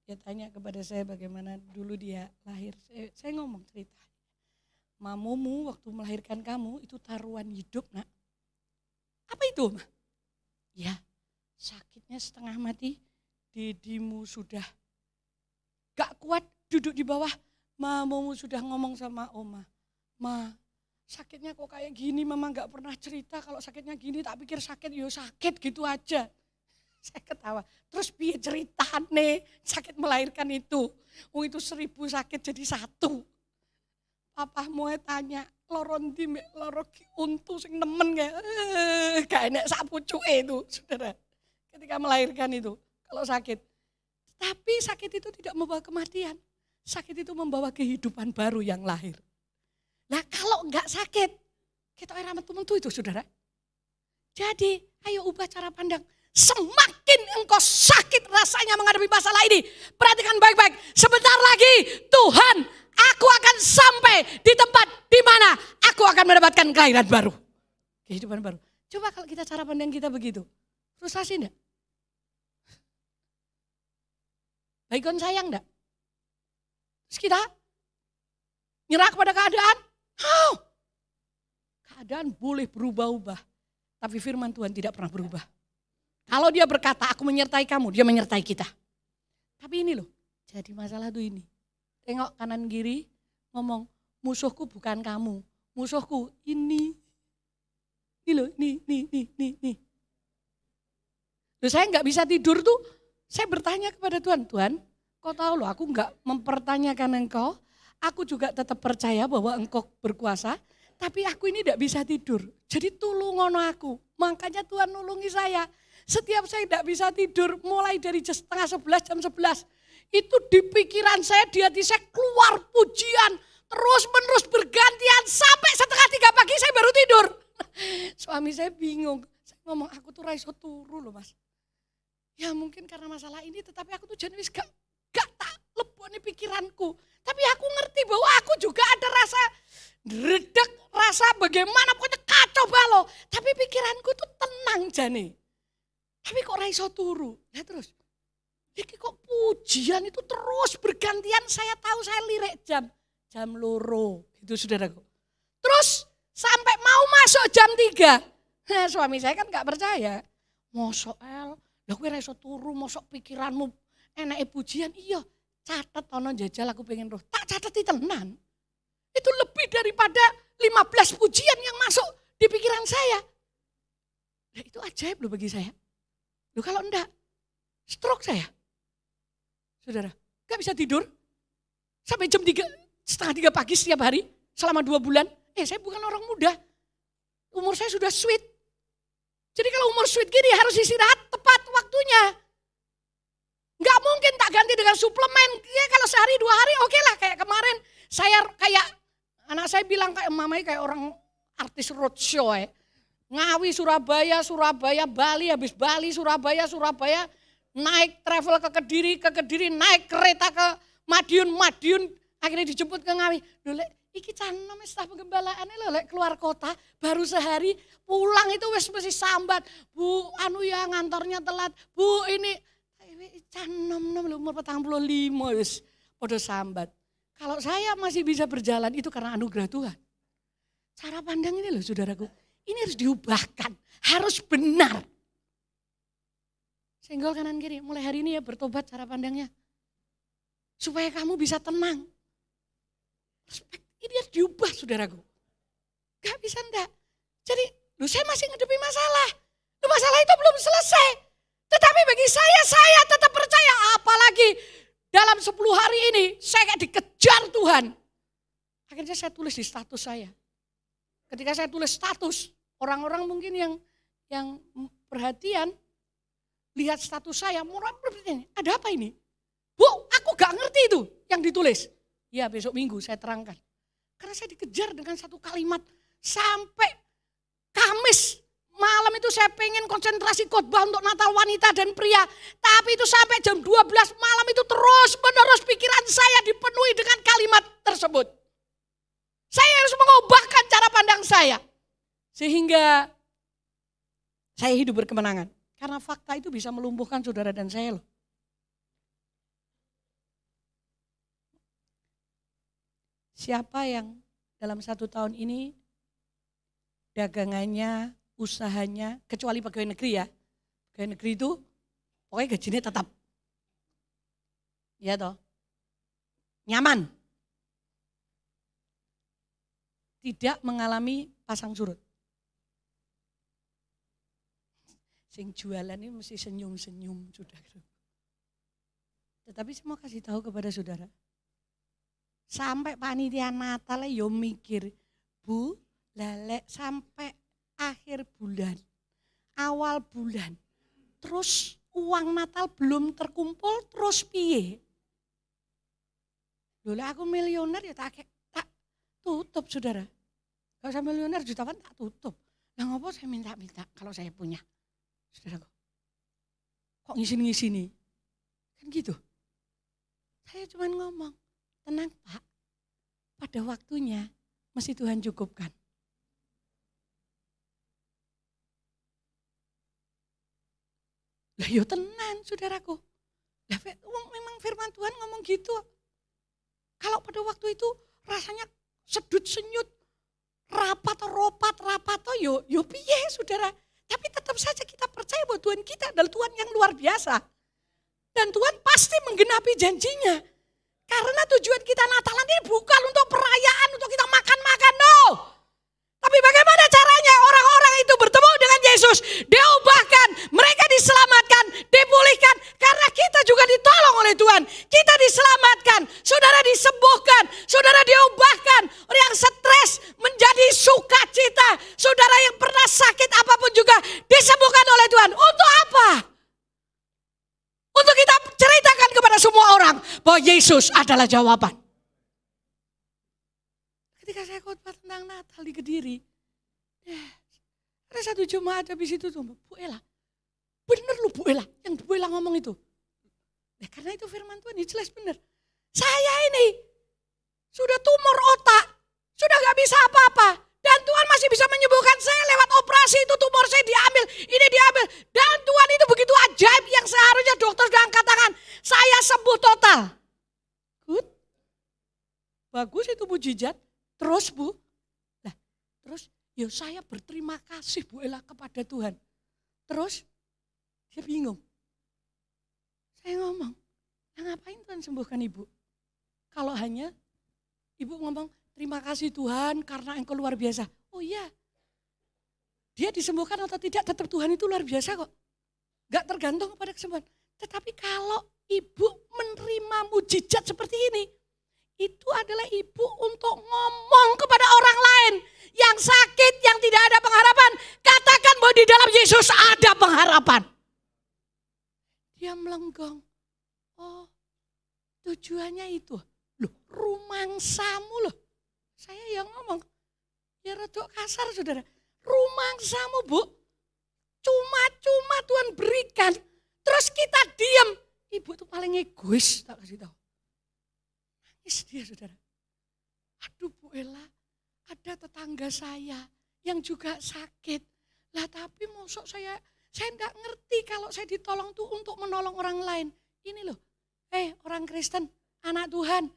Dia tanya kepada saya bagaimana dulu dia lahir. Saya ngomong cerita. Mamumu waktu melahirkan kamu itu taruhan hidup, Nak. Apa itu, Ma? Ya, sakitnya setengah mati. Dedimu sudah gak kuat duduk di bawah. Mamumu sudah ngomong sama Oma. Ma, sakitnya kok kayak gini, Mama gak pernah cerita kalau sakitnya gini. Tak pikir sakit, yo sakit gitu aja. Saya ketawa. Terus piye ceritane sakit melahirkan itu. Oh itu 1000 sakit jadi 1. Papa mau tanya, loron di loro untu sing nemen gak enak sak pucuke itu, Saudara. Ketika melahirkan itu, kalau sakit. Tapi sakit itu tidak membawa kematian. Sakit itu membawa kehidupan baru yang lahir. Nah kalau enggak sakit, kita orang metu itu, Saudara. Jadi ayo ubah cara pandang. Semakin engkau sakit rasanya menghadapi masalah ini, perhatikan baik-baik. Sebentar lagi Tuhan, aku akan sampai di tempat di mana aku akan mendapatkan kelahiran baru. Kehidupan baru. Coba kalau kita cara pandang kita begitu. Frustasi enggak? Baikon sayang enggak? Terus kita nyerah kepada keadaan? Oh, keadaan boleh berubah-ubah. Tapi firman Tuhan tidak pernah berubah. Kalau dia berkata, aku menyertai kamu, dia menyertai kita. Tapi ini loh, jadi masalah tuh ini. Tengok kanan kiri, ngomong, musuhku bukan kamu, musuhku ini. Ini loh, nih. Loh saya nggak bisa tidur tuh, saya bertanya kepada Tuhan, Tuhan, kau tahu loh aku nggak mempertanyakan engkau, aku juga tetap percaya bahwa engkau berkuasa, tapi aku ini tidak bisa tidur. Jadi tulungono aku, makanya Tuhan nulungi saya. Setiap saya tidak bisa tidur, mulai dari setengah 11, jam 11, itu di pikiran saya, di hati saya keluar pujian, terus menerus bergantian, sampai setengah 3 pagi saya baru tidur. Suami saya bingung, saya ngomong aku tuh raiso turu loh mas. Ya mungkin karena masalah ini, tetapi aku tuh jenis gak tak leboni pikiranku. Tapi aku ngerti bahwa aku juga ada rasa redek, rasa bagaimana pokoknya kacau balau. Tapi pikiranku tuh tenang jane. Tapi kok raiso turu? Nah terus, ini kok pujian itu terus bergantian, saya tahu saya lirik jam loro gitu saudaraku. Terus sampai mau masuk jam 3, nah, suami saya kan gak percaya. Mosok El, lah kowe raiso turu, mosok pikiranmu enake pujian, iya catet ono jajal aku pengen roh, tak cateti tenan. Itu lebih daripada 15 pujian yang masuk di pikiran saya. Nah itu ajaib loh bagi saya. Loh kalau enggak, stroke saya. Saudara, gak bisa tidur sampai jam 3, setengah 3 pagi setiap hari selama 2 bulan. Saya bukan orang muda, umur saya sudah sweet. Jadi kalau umur sweet gini harus istirahat tepat waktunya. Gak mungkin tak ganti dengan suplemen. Ya kalau sehari 2 hari oke lah. Kayak kemarin saya kayak, anak saya bilang kayak mamanya kayak orang artis roadshow ya. Ngawi, Surabaya, Bali, habis Bali, Surabaya, naik travel ke Kediri, naik kereta ke Madiun, akhirnya dijemput ke Ngawi. Lho iki canom staf pengembalaane lho lek keluar kota baru sehari pulang itu wis mesti sambat. Bu anu ya ngantornya telat. Bu ini canom lho umur 45 wis padha sambat. Kalau saya masih bisa berjalan itu karena anugerah Tuhan. Cara pandang ini loh saudaraku. Ini harus diubahkan, harus benar. Senggol kanan kiri, mulai hari ini ya bertobat cara pandangnya. Supaya kamu bisa tenang. Respect, ini harus diubah saudaraku. Gak bisa enggak. Jadi, saya masih ngadepi masalah. Masalah itu belum selesai. Tetapi bagi saya tetap percaya. Apalagi dalam 10 hari ini, saya kayak dikejar Tuhan. Akhirnya saya tulis di status saya. Ketika saya tulis status, orang-orang mungkin yang perhatian, lihat status saya, mulai bertanya, ada apa ini? Bu, aku gak ngerti itu yang ditulis. Ya besok minggu saya terangkan. Karena saya dikejar dengan satu kalimat, sampai Kamis malam itu saya pengen konsentrasi khotbah untuk Natal wanita dan pria. Tapi itu sampai jam 12 malam itu terus menerus pikiran saya dipenuhi dengan kalimat tersebut. Saya harus mengubahkan cara pandang saya. Sehingga saya hidup berkemenangan. Karena fakta itu bisa melumpuhkan saudara dan saya loh. Siapa yang dalam 1 tahun ini dagangannya, usahanya, kecuali pegawai negeri ya. Pegawai negeri itu pokoknya gajinya tetap. Ya toh. Nyaman. Tidak mengalami pasang surut. Sing jualan ini mesti senyum-senyum sudah. Tetapi saya mau kasih tahu kepada saudara. Sampai panitia Natal yo mikir, Bu, lalek sampai akhir bulan, awal bulan. Terus uang Natal belum terkumpul, terus piye? Loh aku miliuner ya tak tutup saudara. Kalau saya miliuner jutawan tak tutup. Nah ngopo saya minta-minta kalau saya punya. Saudara kok ngisi-ngisini? Kan gitu. Saya cuma ngomong, tenang Pak, pada waktunya mesti Tuhan cukupkan. yo tenan saudaraku. Lah memang firman Tuhan ngomong gitu. Kalau pada waktu itu rasanya sedut senyut, rapat yo piye saudara. Tapi tetap saja kita percaya bahwa Tuhan kita adalah Tuhan yang luar biasa. Dan Tuhan pasti menggenapi janjinya. Karena tujuan kita Natalan ini bukan untuk perayaan, untuk kita makan-makan, no. Tapi bagaimana caranya orang-orang itu bertemu dengan Yesus, diubahkan, mereka diselamatkan, dipulihkan. Karena kita juga ditolong oleh Tuhan. Kita diselamatkan, saudara disembuhkan, saudara diubahkan. Orang yang stres menjadi sukacita. Saudara yang pernah sakit apapun juga disembuhkan oleh Tuhan. Untuk apa? Untuk kita ceritakan kepada semua orang bahwa Yesus adalah jawaban. Ketika saya khotbah tentang Natal di Kediri, ada satu jemaat habis itu tuh, Bu Ella, bener lu Bu Ella, yang Bu Ella ngomong itu. Karena itu firman Tuhan, ini jelas bener. Saya ini sudah tumor otak, sudah gak bisa apa-apa. Dan Tuhan masih bisa menyembuhkan saya lewat operasi itu, tumor saya diambil, ini diambil. Dan Tuhan itu begitu ajaib yang seharusnya dokter sudah angkat tangan. Saya sembuh total. Good. Bagus itu mujizat. Terus Bu. Nah, terus ya saya berterima kasih Bu Ella kepada Tuhan. Terus dia bingung. Saya ngomong, nah ngapain Tuhan sembuhkan Ibu? Kalau hanya Ibu ngomong, terima kasih Tuhan karena Engkau luar biasa. Oh iya, dia disembuhkan atau tidak tetap Tuhan itu luar biasa kok. Gak tergantung pada kesembuhan. Tetapi kalau Ibu menerima mujizat seperti ini, itu adalah Ibu untuk ngomong kepada orang lain yang sakit, yang tidak ada pengharapan. Katakan bahwa di dalam Yesus ada pengharapan. Dia melenggong. Oh, tujuannya itu. Loh, rumangsamu loh. Saya yang ngomong, ya rodok kasar saudara. Rumangsamu Bu, cuma-cuma Tuhan berikan. Terus kita diam. Ibu itu paling egois, tak kasih tahu. Nangis dia saudara. Aduh Bu Ella, ada tetangga saya yang juga sakit. Lah tapi mosok saya enggak ngerti kalau saya ditolong tuh untuk menolong orang lain. Ini loh, orang Kristen, anak Tuhan.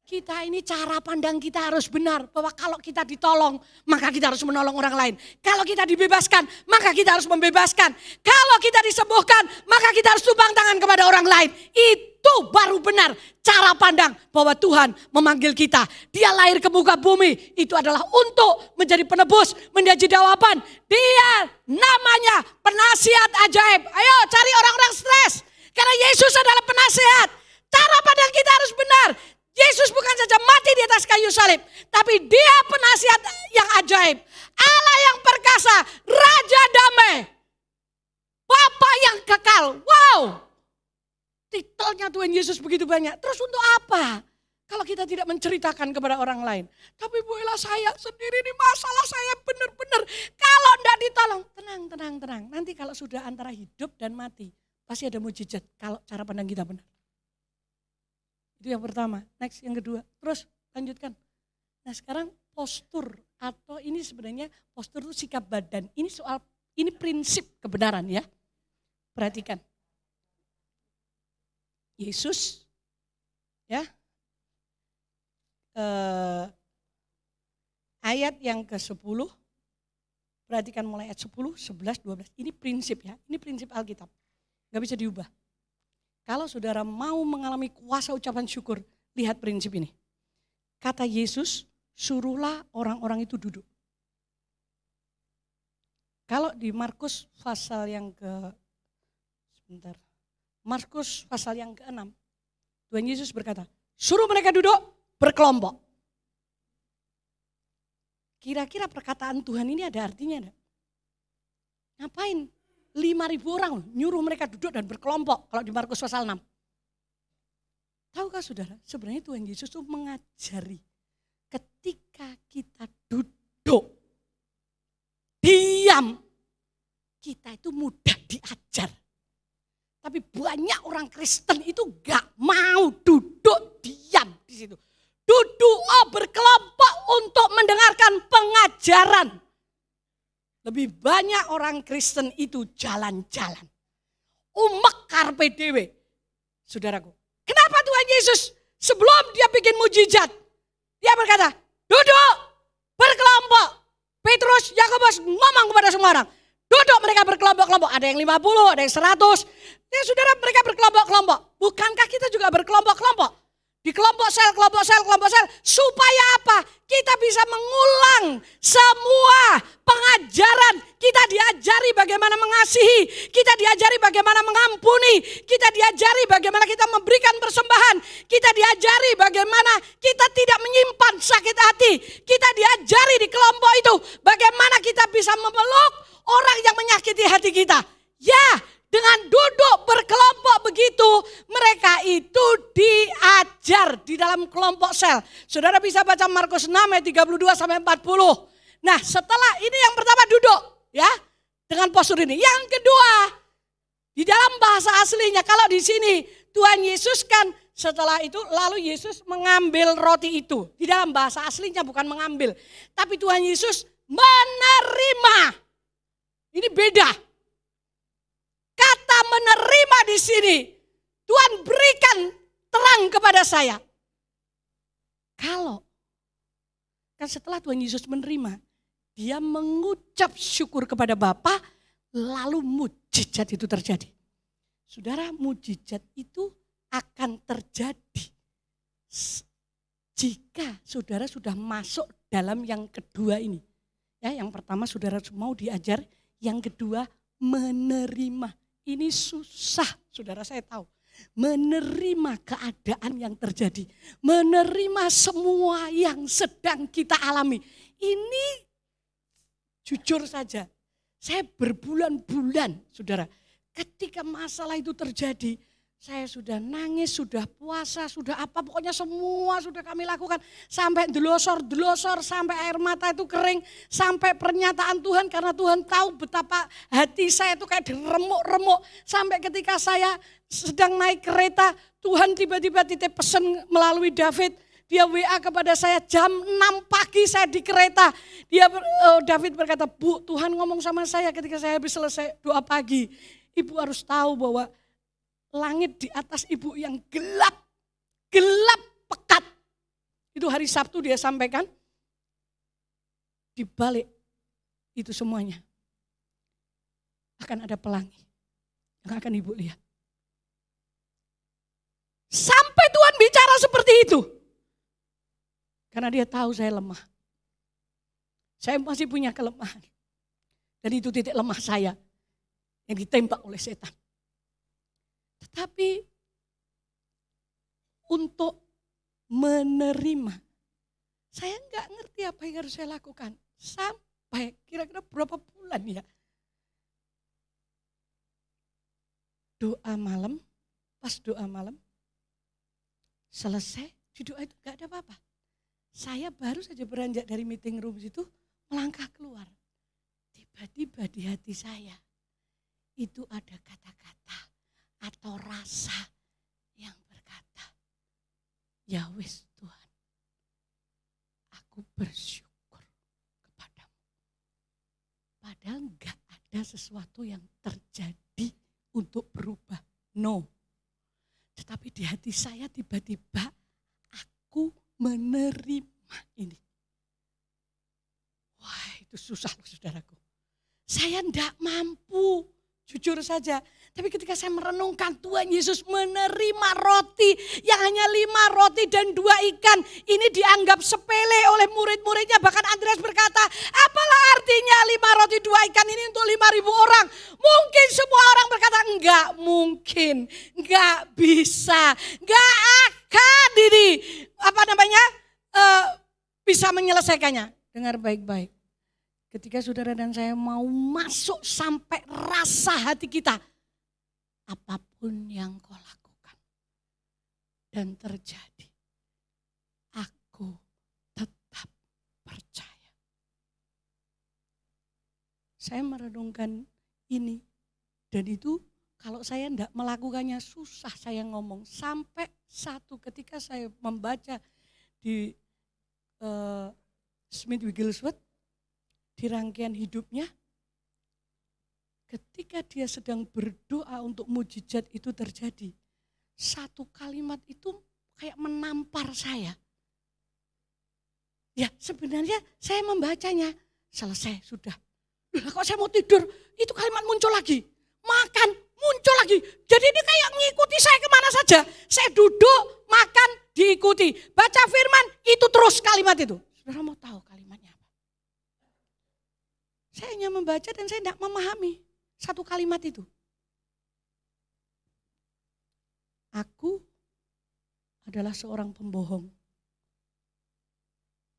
Kita ini cara pandang kita harus benar. Bahwa kalau kita ditolong, maka kita harus menolong orang lain. Kalau kita dibebaskan, maka kita harus membebaskan. Kalau kita disembuhkan, maka kita harus tumpang tangan kepada orang lain. Itu baru benar cara pandang bahwa Tuhan memanggil kita. Dia lahir ke muka bumi. Itu adalah untuk menjadi penebus, menjadi jawaban. Dia namanya penasihat ajaib. Ayo cari orang-orang stres. Karena Yesus adalah penasihat. Cara pandang kita harus benar. Yesus bukan saja mati di atas kayu salib, tapi dia penasihat yang ajaib. Allah yang perkasa, Raja damai, Bapa yang kekal. Wow, titelnya Tuhan Yesus begitu banyak. Terus untuk apa? Kalau kita tidak menceritakan kepada orang lain. Tapi Bu Ella saya sendiri ini masalah saya benar-benar. Kalau tidak ditolong, tenang. Nanti kalau sudah antara hidup dan mati, pasti ada mujizat kalau cara pandang kita benar. Itu yang pertama. Next, yang kedua. Terus lanjutkan. Nah sekarang postur atau ini sebenarnya postur itu sikap badan. Ini prinsip kebenaran ya. Perhatikan. Yesus ya. Ayat yang ke-10. Perhatikan mulai ayat 10, 11, 12. Ini prinsip ya. Ini prinsip Alkitab. Gak bisa diubah. Kalau saudara mau mengalami kuasa ucapan syukur, lihat prinsip ini. Kata Yesus, suruhlah orang-orang itu duduk. Kalau di Markus pasal yang Markus pasal yang ke-6, Tuhan Yesus berkata, suruh mereka duduk berkelompok. Kira-kira perkataan Tuhan ini ada artinya enggak? Ngapain? 5.000 orang nyuruh mereka duduk dan berkelompok kalau di Markus pasal 6. Tahukah saudara, sebenarnya Tuhan Yesus itu mengajari ketika kita duduk, diam, kita itu mudah diajar. Tapi banyak orang Kristen itu gak mau duduk diam di situ. Duduk berkelompok untuk mendengarkan pengajaran. Lebih banyak orang Kristen itu jalan-jalan. umek karpe dewe. Saudaraku, kenapa Tuhan Yesus sebelum dia bikin mujizat, dia berkata, duduk berkelompok. Petrus, Yakobus ngomong kepada semua orang, duduk mereka berkelompok-kelompok. Ada yang 50, ada yang 100. Ya saudara, mereka berkelompok-kelompok. Bukankah kita juga berkelompok-kelompok? Di kelompok sel, kelompok sel, kelompok sel. Supaya apa? Kita bisa mengulang semua pengajaran. Kita diajari bagaimana mengasihi. Kita diajari bagaimana mengampuni. Kita diajari bagaimana kita memberikan persembahan. Kita diajari bagaimana kita tidak menyimpan sakit hati. Kita diajari di kelompok itu bagaimana kita bisa memeluk orang yang menyakiti hati kita. Ya, dengan duduk berkelompok begitu, mereka itu diajar di dalam kelompok sel. Saudara bisa baca Markus 6 ayat 32 sampai 40. Nah, setelah ini yang pertama duduk, ya, dengan postur ini. Yang kedua, di dalam bahasa aslinya, kalau di sini Tuhan Yesus kan setelah itu lalu Yesus mengambil roti itu. Di dalam bahasa aslinya bukan mengambil, tapi Tuhan Yesus menerima. Ini beda. Kata menerima di sini, Tuhan berikan terang kepada saya. Kalau, kan setelah Tuhan Yesus menerima, dia mengucap syukur kepada Bapa, lalu mujizat itu terjadi. Saudara, mujizat itu akan terjadi jika saudara sudah masuk dalam yang kedua ini. Ya, yang pertama saudara mau diajar, yang kedua menerima. Ini susah, saudara, saya tahu. Menerima keadaan yang terjadi. Menerima semua yang sedang kita alami. Ini jujur saja, saya berbulan-bulan, saudara. Ketika masalah itu terjadi, saya sudah nangis, sudah puasa, sudah apa, pokoknya semua sudah kami lakukan. Sampai delosor, sampai air mata itu kering. Sampai pernyataan Tuhan, karena Tuhan tahu betapa hati saya itu kayak diremuk-remuk. Sampai ketika saya sedang naik kereta, Tuhan tiba-tiba titip pesan melalui David. Dia WA kepada saya jam 6 pagi saya di kereta. David berkata, Bu, Tuhan ngomong sama saya ketika saya habis selesai doa pagi. Ibu harus tahu bahwa langit di atas ibu yang gelap pekat. Itu hari Sabtu dia sampaikan. Di balik itu semuanya akan ada pelangi yang akan ibu lihat. Sampai Tuhan bicara seperti itu. Karena dia tahu saya lemah. Saya masih punya kelemahan. Dan itu titik lemah saya yang ditembak oleh setan. Tetapi untuk menerima, saya enggak ngerti apa yang harus saya lakukan. Sampai kira-kira berapa bulan ya. Doa malam, pas doa malam, selesai di doa itu enggak ada apa-apa. Saya baru saja beranjak dari meeting room itu melangkah keluar. Tiba-tiba di hati saya itu ada kata-kata atau rasa yang berkata, ya wis Tuhan, aku bersyukur kepadamu. Padahal enggak ada sesuatu yang terjadi untuk berubah. No. Tetapi di hati saya tiba-tiba aku menerima ini. Wah, itu susah loh saudaraku. Saya enggak mampu, jujur saja. Tapi ketika saya merenungkan Tuhan Yesus menerima roti yang hanya 5 roti dan 2 ikan. Ini dianggap sepele oleh murid-muridnya. Bahkan Andreas berkata, apalah artinya 5 roti 2 ikan ini untuk 5.000 orang. Mungkin semua orang berkata, enggak mungkin, enggak bisa, enggak akan ini bisa menyelesaikannya. Dengar baik-baik. Ketika saudara dan saya mau masuk sampai rasa hati kita, apapun yang kau lakukan dan terjadi, aku tetap percaya. Saya merenungkan ini dan itu kalau saya tidak melakukannya susah saya ngomong. Sampai satu ketika saya membaca di Smith Wigglesworth, di rangkaian hidupnya, Ketika dia sedang berdoa untuk mujizat itu terjadi, satu kalimat itu kayak menampar saya. Ya sebenarnya saya membacanya, selesai sudah. Loh, kok saya mau tidur, itu kalimat muncul lagi. Makan, muncul lagi. Jadi ini kayak ngikuti saya kemana saja. Saya duduk, makan, diikuti. Baca firman, itu terus kalimat itu. Saudara mau tahu kalimatnya apa? Saya hanya membaca dan saya tidak memahami satu kalimat itu. Aku adalah seorang pembohong.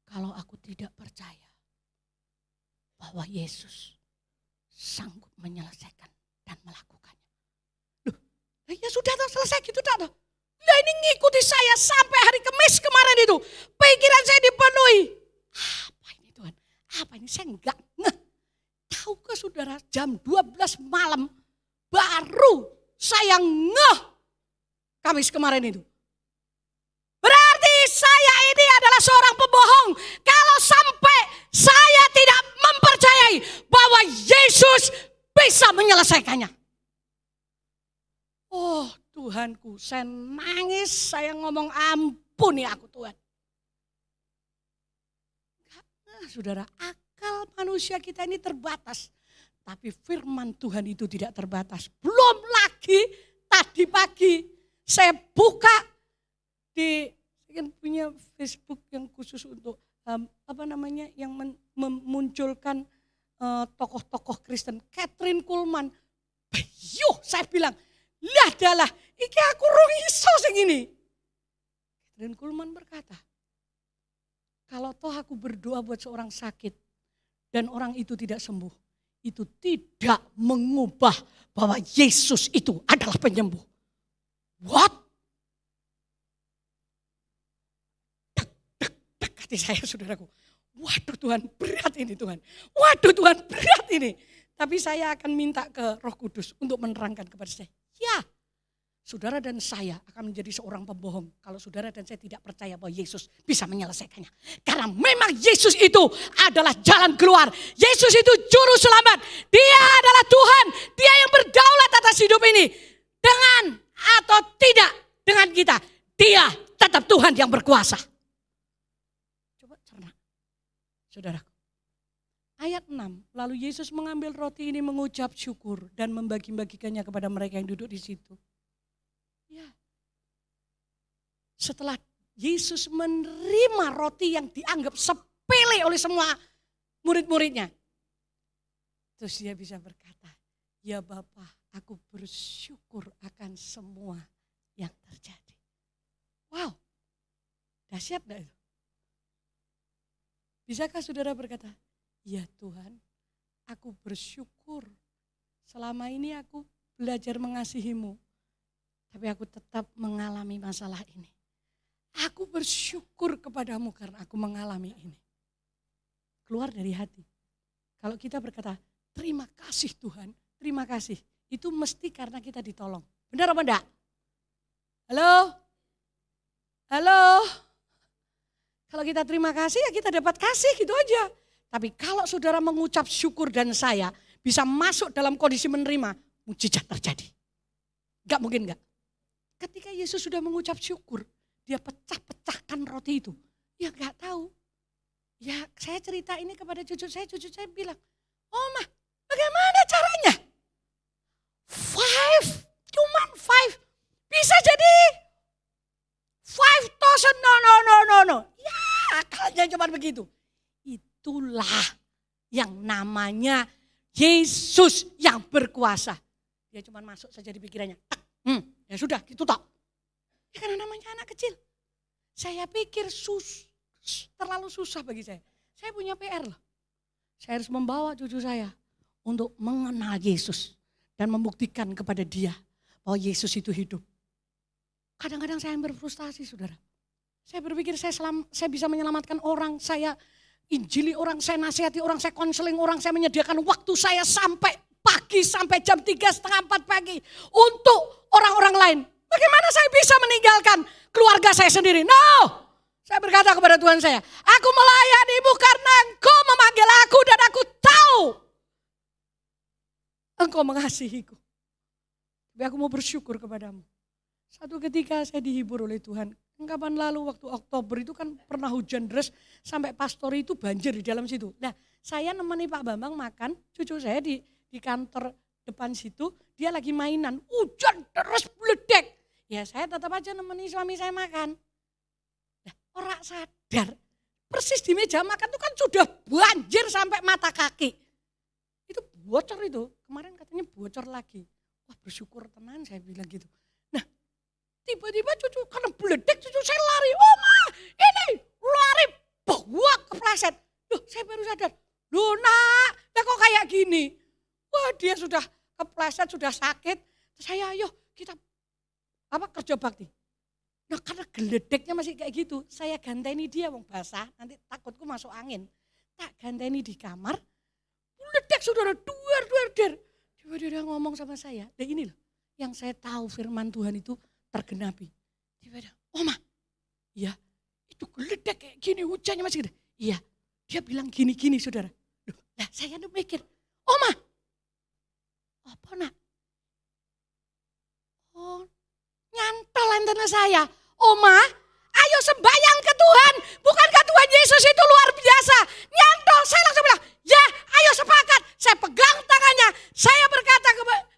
Kalau aku tidak percaya bahwa Yesus sanggup menyelesaikan dan melakukannya. Loh, ya sudah toh, selesai gitu tak toh. Lah ini ngikuti saya sampai hari Kamis kemarin itu. Pikiran saya dipenuhi. Apa ini Tuhan? Apa ini? Saya enggak ngeh. Tahukah saudara, jam 12 malam baru saya ngeh Kamis kemarin itu. Berarti saya ini adalah seorang pembohong. Kalau sampai saya tidak mempercayai bahwa Yesus bisa menyelesaikannya. Oh Tuhanku, saya nangis, saya ngomong ampuni aku Tuhan. Nah, saudara, akal manusia kita ini terbatas. Tapi firman Tuhan itu tidak terbatas. Belum lagi tadi pagi saya buka saya kan punya Facebook yang khusus untuk yang memunculkan tokoh-tokoh Kristen. Catherine Kuhlman. Yuh, saya bilang, lah dalah, iki aku rung iso sing ini. Catherine Kuhlman berkata, kalau toh aku berdoa buat seorang sakit dan orang itu tidak sembuh, itu tidak mengubah bahwa Yesus itu adalah penyembuh. What? Hati saya saudaraku, waduh Tuhan berat ini Tuhan, waduh Tuhan berat ini. Tapi saya akan minta ke Roh Kudus untuk menerangkan kepada saya. Ya, saudara dan saya akan menjadi seorang pembohong kalau saudara dan saya tidak percaya bahwa Yesus bisa menyelesaikannya. Karena memang Yesus itu adalah jalan keluar. Yesus itu juru selamat. Dia adalah Tuhan. Dia yang berdaulat atas hidup ini. Dengan atau tidak dengan kita, dia tetap Tuhan yang berkuasa. Saudaraku, ayat 6, lalu Yesus mengambil roti ini mengucap syukur dan membagi-bagikannya kepada mereka yang duduk di situ. Ya. Setelah Yesus menerima roti yang dianggap sepele oleh semua murid-muridnya. Terus dia bisa berkata, ya Bapa, aku bersyukur akan semua yang terjadi. Wow, dahsyat gak itu? Bisakah saudara berkata, ya Tuhan, aku bersyukur selama ini aku belajar mengasihi-Mu. Tapi aku tetap mengalami masalah ini. Aku bersyukur kepadamu karena aku mengalami ini. Keluar dari hati. Kalau kita berkata, terima kasih Tuhan, terima kasih. Itu mesti karena kita ditolong. Benar apa enggak? Halo? Halo? Kalau kita terima kasih ya kita dapat kasih gitu aja. Tapi kalau saudara mengucap syukur dan saya bisa masuk dalam kondisi menerima, mujizat terjadi. Enggak mungkin enggak. Ketika Yesus sudah mengucap syukur, dia pecah-pecahkan roti itu. Ya enggak tahu. Ya saya cerita ini kepada cucu saya bilang, Oma bagaimana caranya? 5, cuman 5. Bisa jadi 5,000, no. Ya akalnya cuma begitu. Itulah yang namanya Yesus yang berkuasa. Dia cuma masuk saja di pikirannya. Ya sudah gitu tak. Ya karena namanya anak kecil. Saya pikir terlalu susah bagi saya. Saya punya PR loh. Saya harus membawa cucu saya untuk mengenal Yesus. Dan membuktikan kepada dia bahwa Yesus itu hidup. Kadang-kadang saya berfrustasi saudara. Saya berpikir saya bisa menyelamatkan orang, saya injili orang, saya nasihati orang, saya konseling orang, saya menyediakan waktu saya sampai pagi, sampai jam 3:30, 4 pagi untuk orang-orang lain. Bagaimana saya bisa meninggalkan keluarga saya sendiri? No! Saya berkata kepada Tuhan saya, aku melayanimu karena engkau memanggil aku dan aku tahu Engkau mengasihiku. Tapi aku mau bersyukur kepadamu. Satu ketika saya dihibur oleh Tuhan. Kapan lalu waktu Oktober itu kan pernah hujan deras sampai pastor itu banjir di dalam situ. Nah, saya nemani Pak Bambang makan, cucu saya di kantor depan situ, dia lagi mainan, hujan deras meledek. Ya saya tetap aja nemani suami saya makan. Nah, orang sadar, persis di meja makan itu kan sudah banjir sampai mata kaki. Itu bocor itu, kemarin katanya bocor lagi. Wah bersyukur tenan saya bilang gitu. Nah tiba-tiba cucu karena beledek cucu saya lari. Oma ini lari bawa kepleset. Loh saya baru sadar. Loh nak, nah kok kayak gini. Wah dia sudah kepleset, sudah sakit. Saya ayo kita kerja bakti. Nah karena geledeknya masih kayak gitu. Saya ganteni dia wong basah, nanti takutku masuk angin. Tak ganteni di kamar. Ledek saudara, duar. Tiba dia ngomong sama saya, dan ini loh yang saya tahu firman Tuhan itu tergenapi. Tiba dia, Oma, iya itu geledek kayak gini, hujannya masih gede. Iya, dia bilang gini saudara. Loh, lah saya tuh mikir, Oma, apa nak? Oh, nyantol antena saya. Oma, ayo sembahyang ke Tuhan. Bukankah Tuhan Yesus itu luar biasa? Nyantol, saya langsung bilang, ya ayo sepakat. Saya pegang tangannya, saya berkata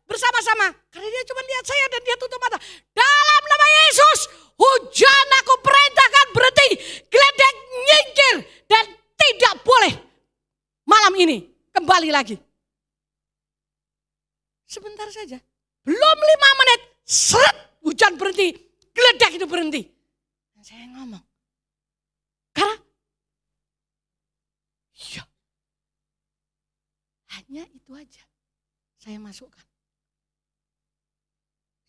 bersama-sama. Karena dia cuma lihat saya dan dia tutup mata. Dalam nama Yesus, hujan aku perintahkan berhenti. Geledek nyingkir dan tidak boleh malam ini kembali lagi. Sebentar saja, belum 5 menit, seret, hujan berhenti, geledek itu berhenti. Dan saya ngomong, karena ya, hanya itu aja saya masukkan.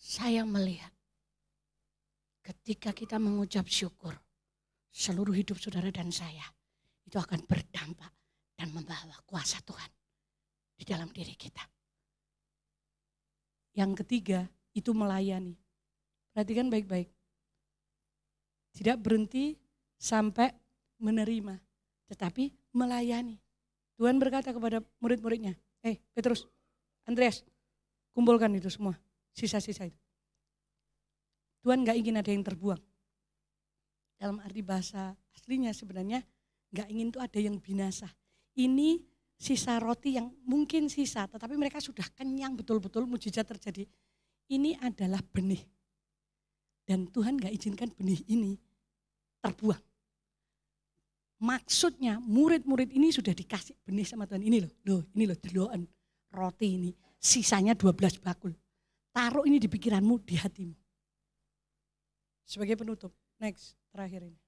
Saya melihat ketika kita mengucap syukur, seluruh hidup saudara dan saya itu akan berdampak dan membawa kuasa Tuhan di dalam diri kita. Yang ketiga itu melayani. Perhatikan baik-baik. Tidak berhenti sampai menerima, tetapi melayani. Tuhan berkata kepada murid-muridnya, Petrus, Andreas, kumpulkan itu semua, sisa-sisa itu. Tuhan gak ingin ada yang terbuang. Dalam arti bahasa aslinya sebenarnya gak ingin itu ada yang binasa. Ini sisa roti yang mungkin sisa, tetapi mereka sudah kenyang betul-betul, mujizat terjadi. Ini adalah benih. Dan Tuhan gak izinkan benih ini terbuang. Maksudnya murid-murid ini sudah dikasih benih sama Tuhan. Ini loh deloan roti ini. Sisanya 12 bakul. Taruh ini di pikiranmu, di hatimu. Sebagai penutup, next, terakhir ini.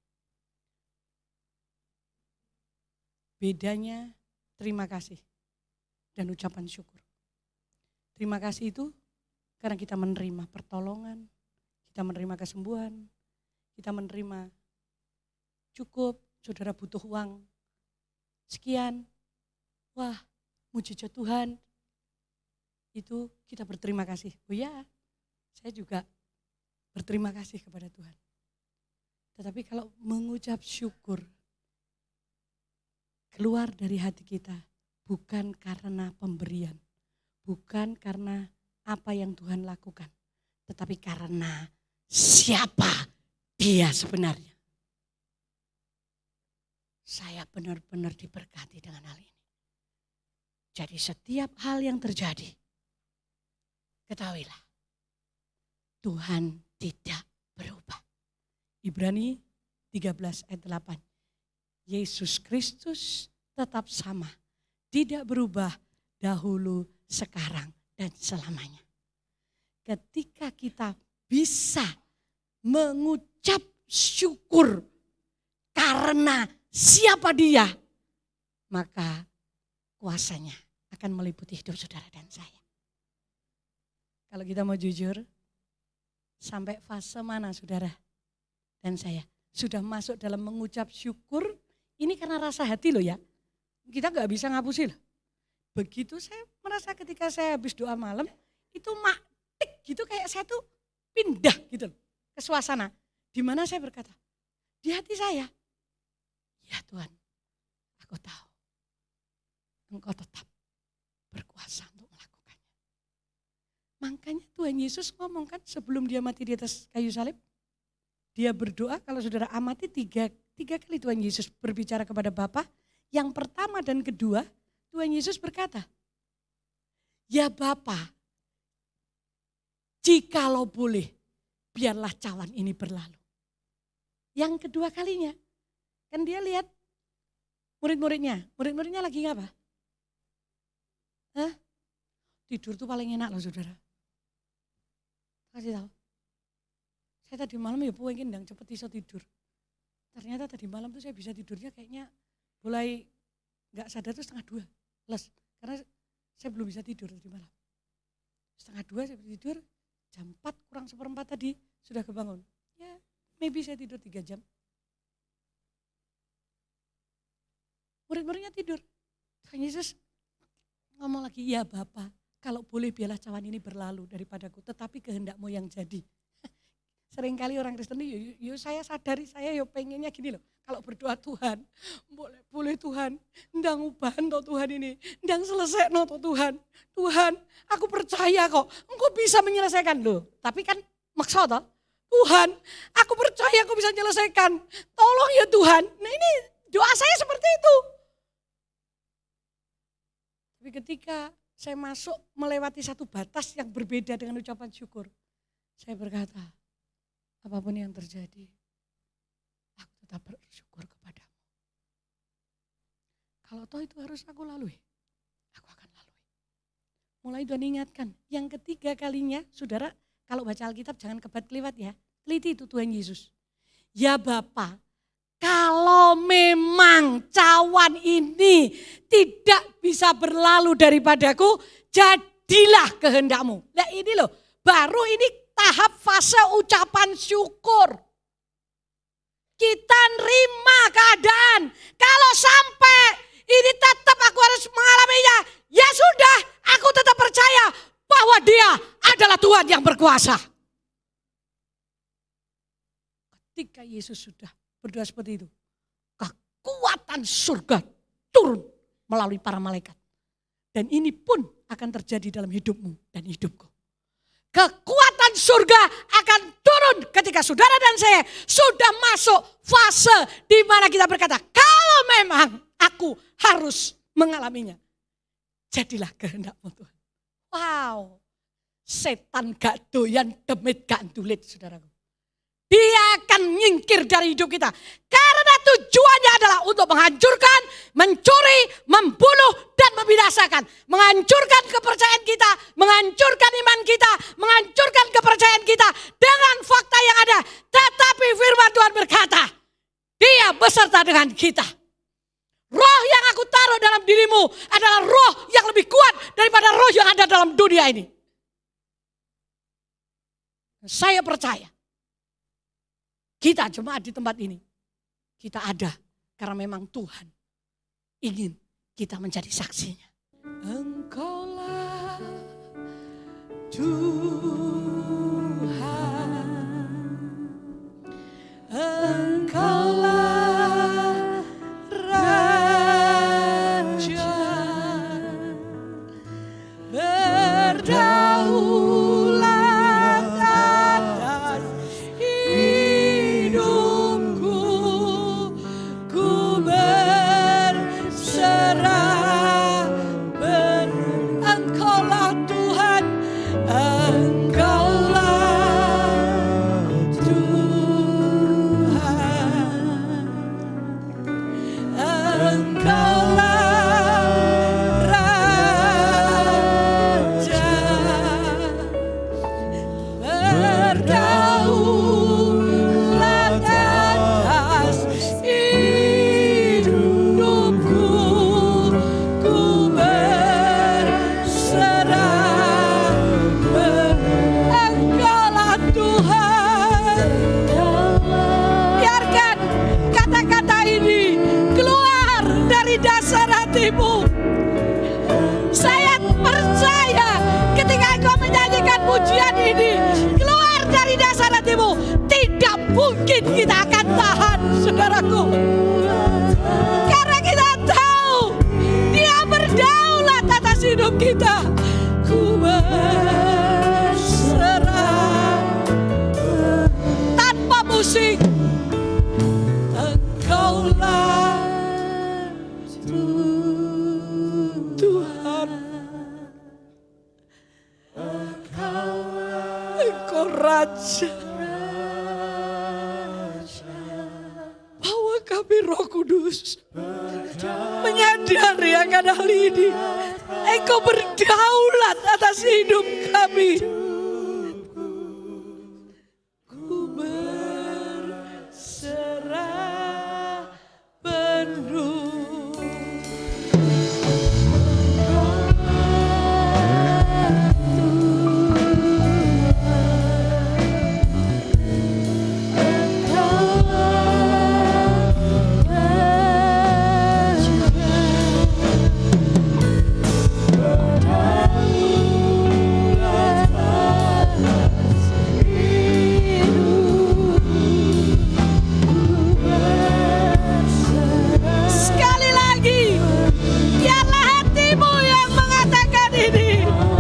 Bedanya terima kasih dan ucapan syukur. Terima kasih itu karena kita menerima pertolongan, kita menerima kesembuhan, kita menerima cukup, saudara butuh uang sekian, wah mujizat Tuhan, itu kita berterima kasih. Oh ya, saya juga berterima kasih kepada Tuhan. Tetapi kalau mengucap syukur keluar dari hati kita bukan karena pemberian, bukan karena apa yang Tuhan lakukan, tetapi karena siapa Dia sebenarnya. Saya benar-benar diberkati dengan hal ini. Jadi setiap hal yang terjadi, ketahuilah Tuhan tidak berubah. Ibrani 13 ayat 8. Yesus Kristus tetap sama, tidak berubah dahulu, sekarang, dan selamanya. Ketika kita bisa mengucap syukur karena siapa Dia, maka kuasanya akan meliputi hidup saudara dan saya. Kalau kita mau jujur, sampai fase mana saudara dan saya sudah masuk dalam mengucap syukur, ini karena rasa hati loh ya. Kita gak bisa ngapusin. Begitu saya merasa ketika saya habis doa malam, itu maktik gitu kayak saya tuh pindah gitu loh, ke suasana. Dimana saya berkata, di hati saya, ya Tuhan, aku tahu Engkau tetap berkuasa untuk melakukannya. Makanya Tuhan Yesus ngomong kan sebelum dia mati di atas kayu salib. Dia berdoa, kalau saudara amati tiga kali Tuhan Yesus berbicara kepada Bapa. Yang pertama dan kedua Tuhan Yesus berkata, ya Bapa, jikalau boleh biarlah cawan ini berlalu. Yang kedua kalinya, kan dia lihat murid-muridnya lagi ngapa? Tidur tuh paling enak loh saudara. Kasih tahu. Saya tadi malam ya pengen ndang cepet iso tidur. Ternyata tadi malam tuh saya bisa tidurnya kayaknya mulai nggak sadar tuh 1:30 les. Karena saya belum bisa tidur tadi malam. 1:30 saya tidur, jam 4 kurang 1/4 tadi sudah kebangun. Ya maybe saya tidur 3 jam. Murid-muridnya tidur. Tuhan Yesus ngomong lagi, ya Bapa, kalau boleh biarlah cawan ini berlalu daripadaku, tetapi kehendakmu yang jadi. Seringkali orang Kristen ini, saya sadari, saya pengennya gini loh. Kalau berdoa Tuhan, boleh Tuhan, ndang ubahan toh Tuhan ini, ndang selesai no toh Tuhan. Tuhan, aku percaya kok, engkau bisa menyelesaikan loh. Tapi kan maksud toh, Tuhan, aku percaya aku bisa menyelesaikan. Tolong ya Tuhan. Nah ini doa saya seperti itu. Tapi ketika saya masuk melewati satu batas yang berbeda dengan ucapan syukur, saya berkata, apapun yang terjadi, aku tetap bersyukur kepadamu. Kalau toh itu harus aku lalui, aku akan lalui. Mulai Tuhan ingatkan, yang ketiga kalinya, saudara kalau baca Alkitab jangan kebat-keliwat ya, teliti itu Tuhan Yesus. Ya Bapa, kalau memang cawan ini tidak bisa berlalu daripadaku, jadilah kehendakmu. Nah ini loh, baru ini tahap fase ucapan syukur. Kita nerima keadaan. Kalau sampai ini tetap aku harus mengalaminya, ya sudah, aku tetap percaya bahwa Dia adalah Tuhan yang berkuasa. Ketika Yesus sudah berdoa seperti itu, kekuatan surga turun melalui para malaikat. Dan ini pun akan terjadi dalam hidupmu dan hidupku. Kekuatan surga akan turun ketika saudara dan saya sudah masuk fase di mana kita berkata, kalau memang aku harus mengalaminya, jadilah kehendakmu Tuhan. Wow, setan gak doyan demit gak dulit saudaraku. Dia akan nyingkir dari hidup kita. Karena tujuannya adalah untuk menghancurkan, mencuri, membunuh, dan membinasakan. Menghancurkan kepercayaan kita, menghancurkan iman kita, menghancurkan kepercayaan kita dengan fakta yang ada. Tetapi firman Tuhan berkata, Dia beserta dengan kita. Roh yang aku taruh dalam dirimu adalah roh yang lebih kuat daripada roh yang ada dalam dunia ini. Saya percaya. Kita jemaat di tempat ini, kita ada karena memang Tuhan ingin kita menjadi saksinya. Engkaulah Tuhan, Engkaulah Raja, berdaulat atas hidupku, ku berserah Engkaulah Tuhan, Engkaulah Tuhan, Engkaulah Raja, berdaulat atas hidupku, ku berserah Engkaulah Tuhan. Biarkan kata-kata ini keluar dari dasar hatimu. Saya percaya ketika engkau menyanyikan pujian ini keluar dari dasar hatimu, tidak mungkin kita akan tahan, saudaraku. Karena kita tahu Dia berdaulat atas hidup kita. Ku berserah Bawa kami Roh Kudus menyadari akan hal ini. Engkau berdaulat atas hidup kami. Ku berserah penuh. Sekali lagi, biarlah hatimu yang mengatakan ini. Engkau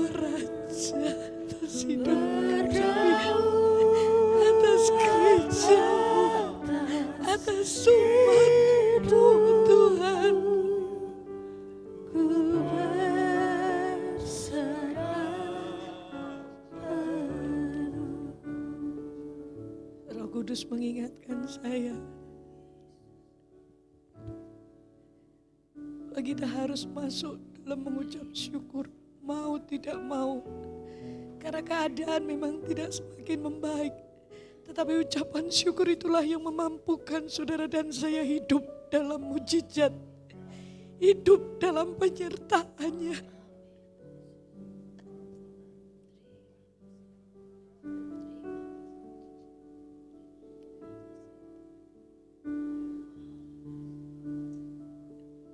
Raja atas hidup kami, atas gereja-Mu, atas umat-Mu Tuhan. Roh Kudus mengingatkan saya, kita harus masuk dalam mengucap syukur, mau tidak mau. Karena keadaan memang tidak semakin membaik. Tetapi ucapan syukur itulah yang memampukan saudara dan saya hidup dalam mujizat. Hidup dalam penyertaannya.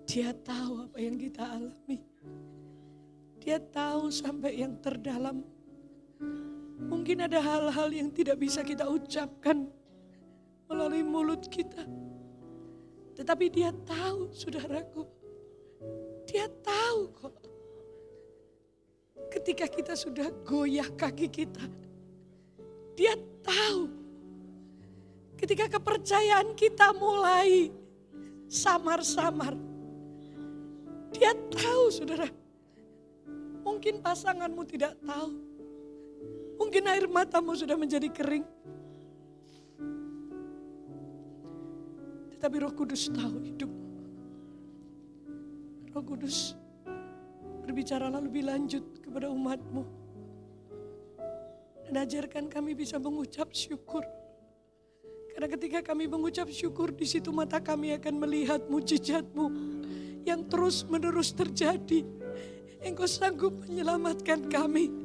Dia tahu apa yang kita alami. Dia tahu sampai yang terdalam. Mungkin ada hal-hal yang tidak bisa kita ucapkan melalui mulut kita. Tetapi dia tahu, saudaraku. Dia tahu kok. Ketika kita sudah goyah kaki kita. Dia tahu. Ketika kepercayaan kita mulai samar-samar. Dia tahu, saudara. Mungkin pasanganmu tidak tahu. Mungkin air matamu sudah menjadi kering. Tetapi Roh Kudus tahu hidupmu. Roh Kudus berbicaralah lebih lanjut kepada umatmu. Dan ajarkan kami bisa mengucap syukur. Karena ketika kami mengucap syukur, di situ mata kami akan melihat mujizat-Mu yang terus-menerus terjadi. Engkau sanggup menyelamatkan kami.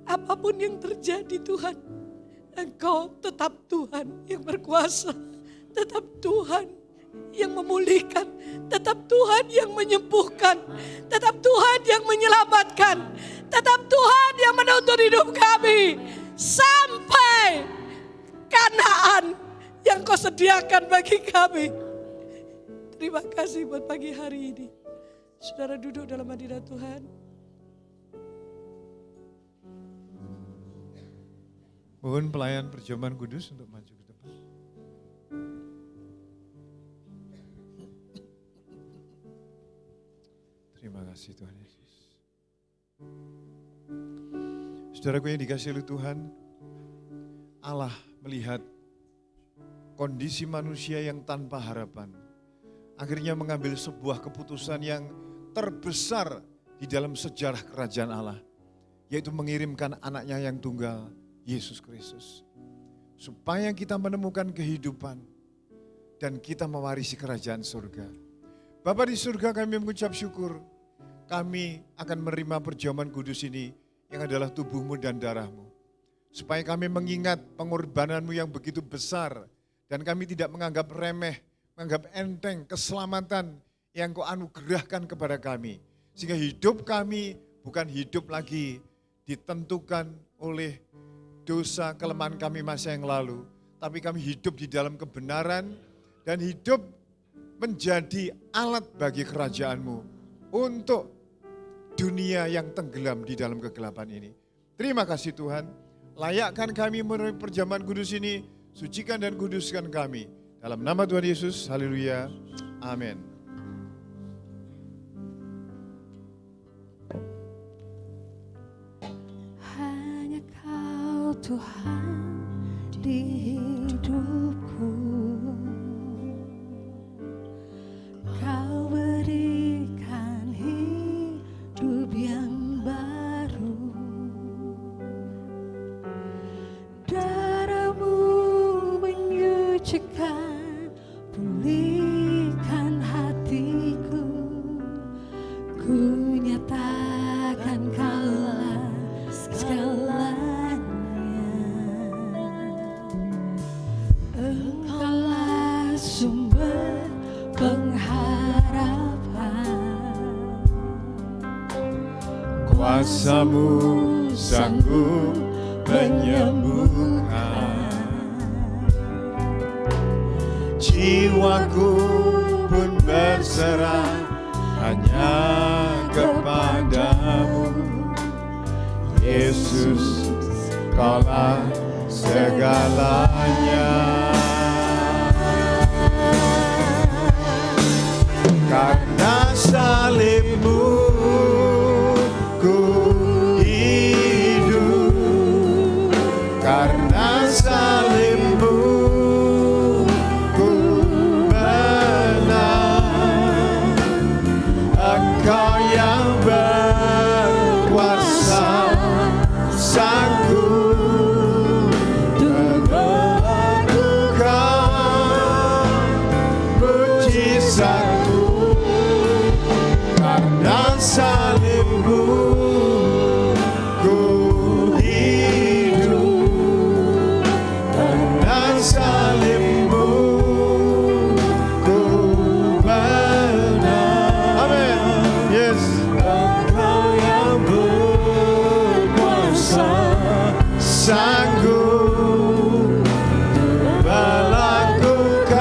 Apapun yang terjadi Tuhan, Engkau tetap Tuhan yang berkuasa. Tetap Tuhan yang memulihkan. Tetap Tuhan yang menyembuhkan. Tetap Tuhan yang menyelamatkan. Tetap Tuhan yang menuntun hidup kami. Sampai Kanaan yang Kau sediakan bagi kami. Terima kasih buat pagi hari ini. Saudara duduk dalam hadirat Tuhan. Mohon pelayan perjamuan kudus untuk maju ke depan. Terima kasih Tuhan Yesus. Saudaraku yang dikasihi oleh Tuhan, Allah melihat kondisi manusia yang tanpa harapan. Akhirnya mengambil sebuah keputusan yang terbesar di dalam sejarah kerajaan Allah. Yaitu mengirimkan anaknya yang tunggal, Yesus Kristus. Supaya kita menemukan kehidupan dan kita mewarisi kerajaan surga. Bapa di surga, kami mengucap syukur. Kami akan menerima perjamuan kudus ini yang adalah tubuh-Mu dan darah-Mu. supaya kami mengingat pengorbanan-Mu yang begitu besar, dan kami tidak menganggap remeh, menganggap enteng keselamatan yang Kau anugerahkan kepada kami. Sehingga hidup kami bukan hidup lagi ditentukan oleh dosa kelemahan kami masa yang lalu, tapi kami hidup di dalam kebenaran dan hidup menjadi alat bagi kerajaan-Mu untuk dunia yang tenggelam di dalam kegelapan ini. Terima kasih Tuhan, layakkan kami menerima perjamuan kudus ini, sucikan dan kuduskan kami. Dalam nama Tuhan Yesus, haleluya, amin. Hanya Kau Tuhan di hidupku, Kau berikan hidup yang baru. Darah-Mu menyucikan, pulihkan hatiku. Ku nyatakan Kaulah segalanya. Engkaulah sumber pengharapan. Kuasa-Mu sanggup menyembuhkan, jiwaku pun berserah hanya kepadamu. Yesus, Kaulah segalanya. Karena salib-Mu ku hidup, karena salib-Mu ku menang. Engkau yang berkuasa, sanggup melakukan mujizat-Mu. Karena salib-Mu ku hidup, karena salib-Mu ku menang. Amin. Yes. Engkau yang berkuasa, sanggup melakukan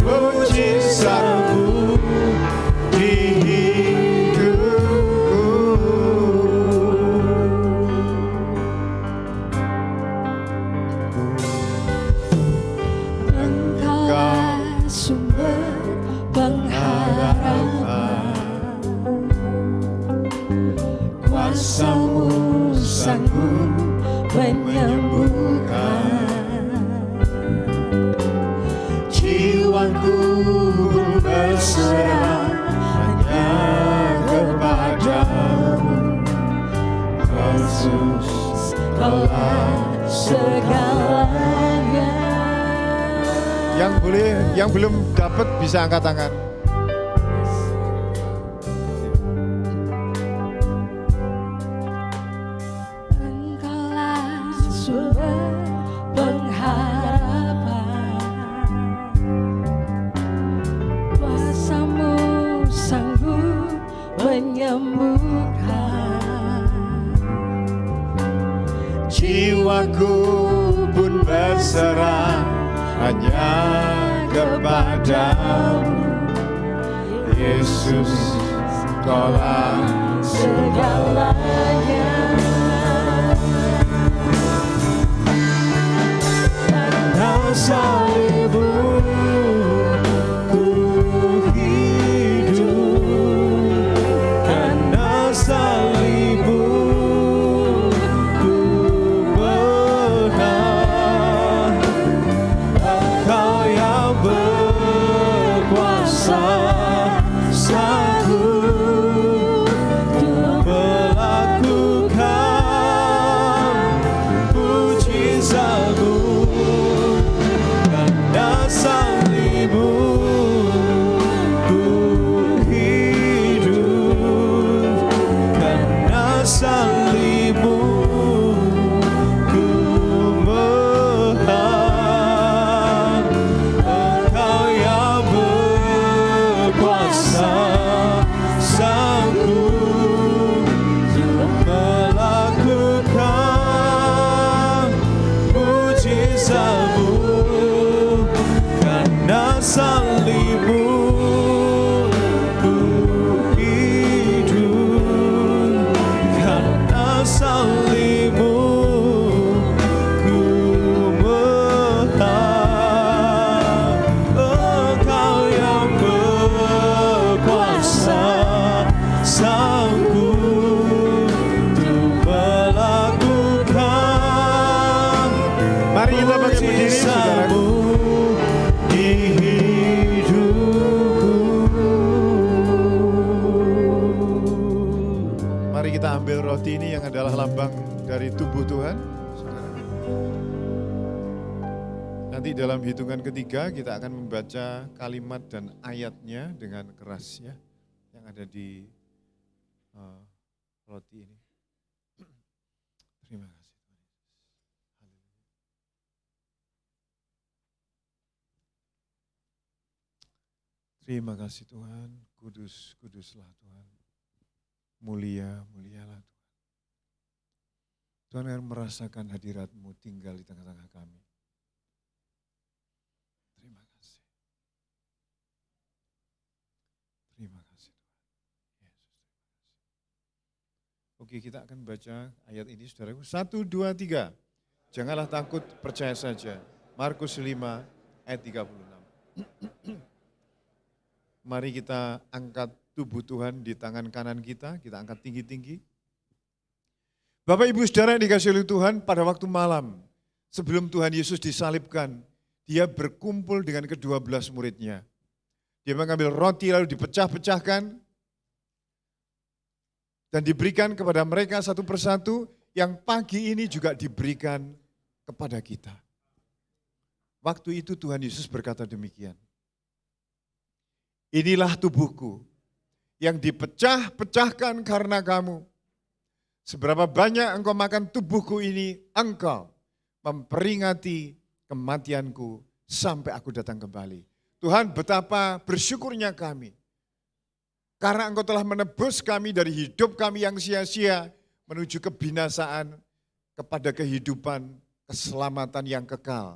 mujizat-Mu di hidupku. Engkaulah sumber pengharapan. Kuasa-Mu sanggup menyembuhkan, Jiwaku berserah hanya kepadamu. Yesus, Kaulah segalanya. yang belum dapat bisa angkat tangan. Engkaulah sumber pengharapan. Kuasa-Mu sanggup menyembuhkan, Jiwaku pun berserah hanya kepadamu. Yesus, Kaulah segalanya. karena salib-Mu ku hidup, karena salib-Mu ku menang. Engkau yang berkuasa, sanggup melakukan mujizat-Mu. salibmu ku hidup, karena salibmu ku menang. Engkau yang berkuasa, sanggup untuk melakukan Mari kita bangkit berdiri, saudaraku. di hidupku. Mari kita ambil roti ini yang adalah lambang dari tubuh Tuhan. Saudara. Nanti dalam hitungan ketiga kita akan membaca kalimat dan ayatnya dengan keras ya. Yang ada di roti ini. Terima kasih. Terima kasih Tuhan, kudus, kuduslah Tuhan. Mulia, mulialah Tuhan. Tuhan akan merasakan hadirat-Mu tinggal di tengah-tengah kami. Terima kasih. Terima kasih Tuhan. Yesus, terima kasih. Oke, kita akan baca ayat ini saudaraku. 1, 2, 3. Janganlah takut, percaya saja. Markus 5 ayat 36. Mari kita angkat tubuh Tuhan di tangan kanan kita angkat tinggi-tinggi. Bapak Ibu Saudara yang dikasihi oleh Tuhan, pada waktu malam sebelum Tuhan Yesus disalibkan, dia berkumpul dengan ke-12 muridnya. Dia mengambil roti lalu dipecah-pecahkan dan diberikan kepada mereka satu persatu, yang pagi ini juga diberikan kepada kita. Waktu itu Tuhan Yesus berkata demikian. Inilah tubuhku yang dipecah-pecahkan karena kamu. Seberapa banyak engkau makan tubuhku ini, engkau memperingati kematianku sampai aku datang kembali. Tuhan, betapa bersyukurnya kami. Karena engkau telah menebus kami dari hidup kami yang sia-sia menuju kebinasaan kepada kehidupan, keselamatan yang kekal.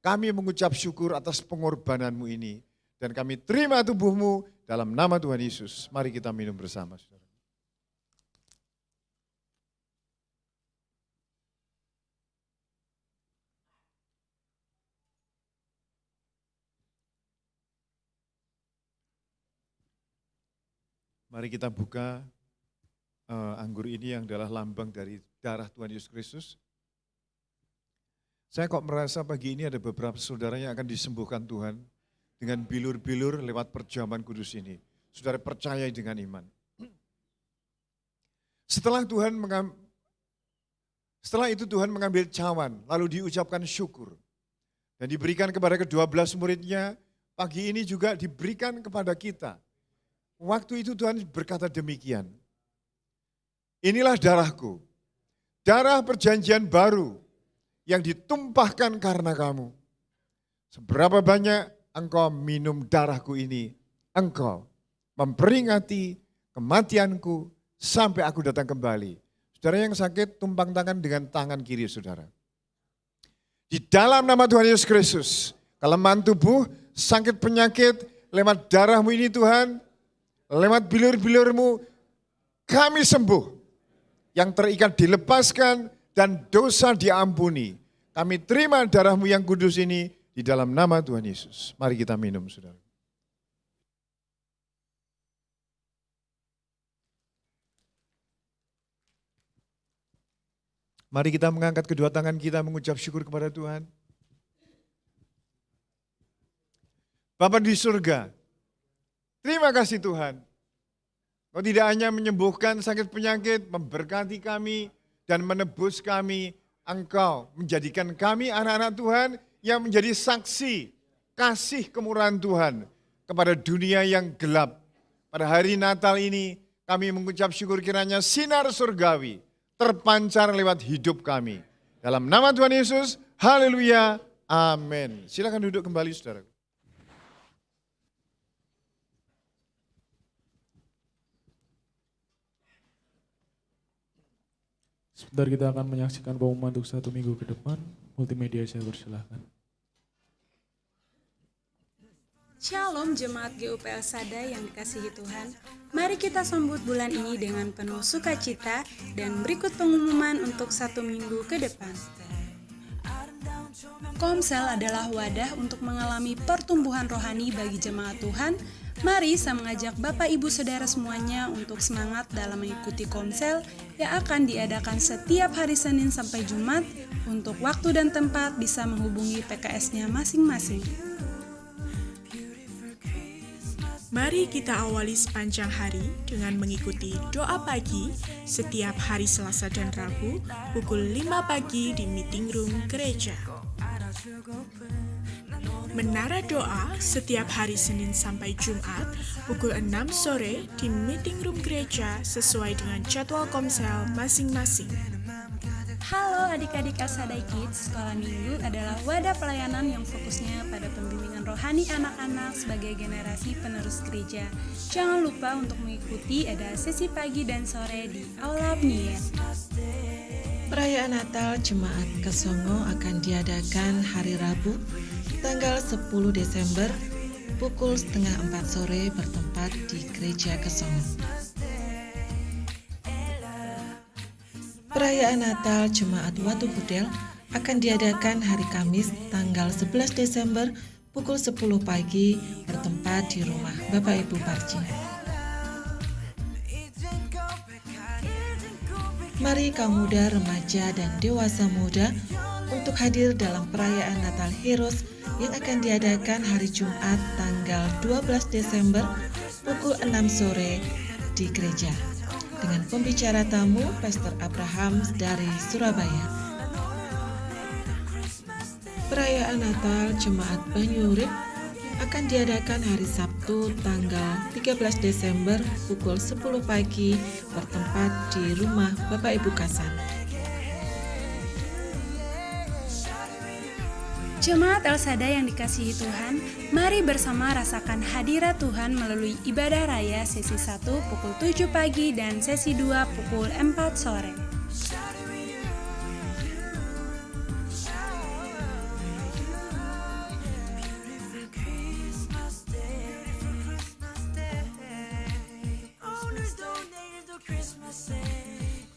Kami mengucap syukur atas pengorbananmu ini. Dan kami terima tubuhmu dalam nama Tuhan Yesus. Mari kita minum bersama, saudara. Mari kita buka anggur ini yang adalah lambang dari darah Tuhan Yesus Kristus. Saya kok merasa pagi ini ada beberapa saudara yang akan disembuhkan Tuhan dengan bilur-bilur lewat perjamuan kudus ini. Saudara percaya dengan iman. Setelah itu Tuhan mengambil cawan, lalu diucapkan syukur. Dan diberikan kepada ke-12 muridnya, pagi ini juga diberikan kepada kita. Waktu itu Tuhan berkata demikian. Inilah darahku, darah perjanjian baru yang ditumpahkan karena kamu. Seberapa banyak engkau minum darahku ini, engkau memperingati kematianku sampai aku datang kembali. Saudara yang sakit, tumpang tangan dengan tangan kiri saudara. Di dalam nama Tuhan Yesus Kristus, kelemahan tubuh, sakit penyakit, lewat darahmu ini Tuhan, lewat bilur-bilurmu, kami sembuh. Yang terikat dilepaskan dan dosa diampuni. Kami terima darahmu yang kudus ini, di dalam nama Tuhan Yesus. Mari kita minum, saudara. Mari kita mengangkat kedua tangan kita mengucap syukur kepada Tuhan. Bapa di surga, terima kasih Tuhan. Kau tidak hanya menyembuhkan sakit penyakit, memberkati kami dan menebus kami. Engkau menjadikan kami anak-anak Tuhan yang menjadi saksi kasih kemurahan Tuhan kepada dunia yang gelap. Pada hari Natal ini kami mengucap syukur kiranya sinar surgawi terpancar lewat hidup kami. Dalam nama Tuhan Yesus, haleluya, amin. Silakan duduk kembali saudara. Sebentar kita akan menyaksikan pengumuman untuk 1 minggu ke depan. Multimedia saya persilahkan. Shalom Jemaat GUPL Sada yang dikasihi Tuhan. Mari kita sambut bulan ini dengan penuh sukacita dan berikut pengumuman untuk 1 minggu ke depan. Komsel adalah wadah untuk mengalami pertumbuhan rohani bagi jemaat Tuhan. Mari saya mengajak Bapak Ibu Saudara semuanya untuk semangat dalam mengikuti Komsel yang akan diadakan setiap hari Senin sampai Jumat. Untuk waktu dan tempat bisa menghubungi PKS-nya masing-masing. Mari kita awali sepanjang hari dengan mengikuti doa pagi setiap hari Selasa dan Rabu pukul 5 pagi di meeting room gereja. Menara doa setiap hari Senin sampai Jumat pukul 6 sore di meeting room gereja sesuai dengan jadwal Komsel masing-masing. Halo adik-adik Al-Sadai Kids, Sekolah Minggu adalah wadah pelayanan yang fokusnya pada pembimbingan rohani anak-anak sebagai generasi penerus gereja. Jangan lupa untuk mengikuti ada sesi pagi dan sore di Aula Pnia. Perayaan Natal Jemaat Kesongo akan diadakan hari Rabu, tanggal 10 Desember, pukul setengah 4 sore bertempat di Gereja Kesongo. Perayaan Natal Jemaat Watu Gudel akan diadakan hari Kamis tanggal 11 Desember pukul 10 pagi bertempat di rumah Bapak Ibu Parji. Mari kaum muda, remaja, dan dewasa muda untuk hadir dalam perayaan Natal Heroes yang akan diadakan hari Jumat tanggal 12 Desember pukul 6 sore di gereja. Dengan pembicara tamu Pastor Abraham dari Surabaya. Perayaan Natal Jemaat Banyurip akan diadakan hari Sabtu tanggal 13 Desember pukul 10 pagi bertempat di rumah Bapak Ibu Kasan. Jemaat El-Sada yang dikasihi Tuhan, mari bersama rasakan hadirat Tuhan melalui ibadah raya sesi 1 pukul 7 pagi dan sesi 2 pukul 4 sore.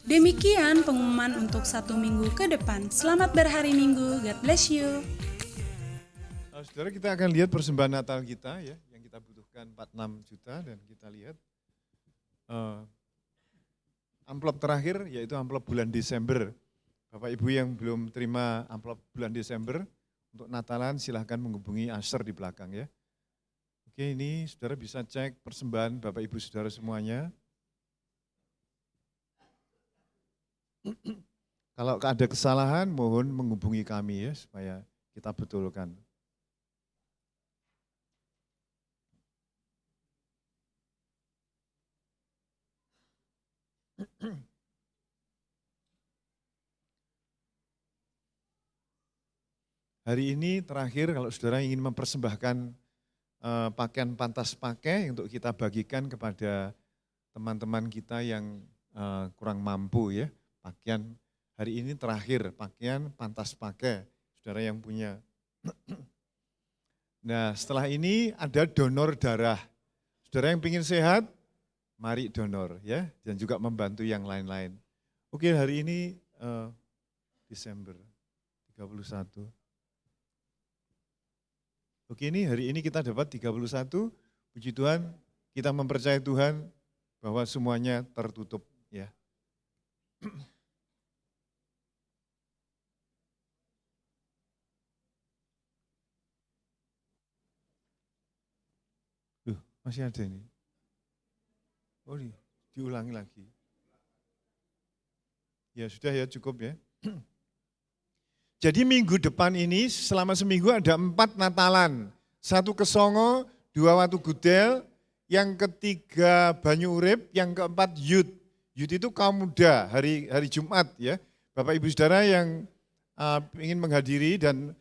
Demikian pengumuman untuk 1 minggu ke depan. Selamat berhari Minggu, God bless you. Saudara, kita akan lihat persembahan Natal kita ya, yang kita butuhkan 46 juta, dan kita lihat amplop terakhir yaitu amplop bulan Desember. Bapak Ibu yang belum terima amplop bulan Desember untuk Natalan silahkan menghubungi Asher di belakang ya. Oke, ini saudara bisa cek persembahan Bapak Ibu saudara semuanya. Kalau ada kesalahan mohon menghubungi kami ya supaya kita betulkan. Hari ini terakhir kalau saudara ingin mempersembahkan pakaian pantas pakai untuk kita bagikan kepada teman-teman kita yang kurang mampu ya. Pakaian hari ini terakhir, pakaian pantas pakai, saudara yang punya. Nah setelah ini ada donor darah. Saudara yang ingin sehat, mari donor ya, dan juga membantu yang lain-lain. Oke, hari ini Desember 31. Oke, ini hari ini kita dapat 31, puji Tuhan, kita mempercayai Tuhan bahwa semuanya tertutup ya. Masih ada ini. Oh, diulangi lagi. Ya sudah ya, cukup ya. Jadi minggu depan ini selama seminggu ada 4 Natalan. 1 Kesongo, 2 Watu Gudel, yang ketiga Banyu Urip, yang keempat Youth. Youth itu kaum muda, hari Jumat ya. Bapak Ibu Saudara yang ingin menghadiri dan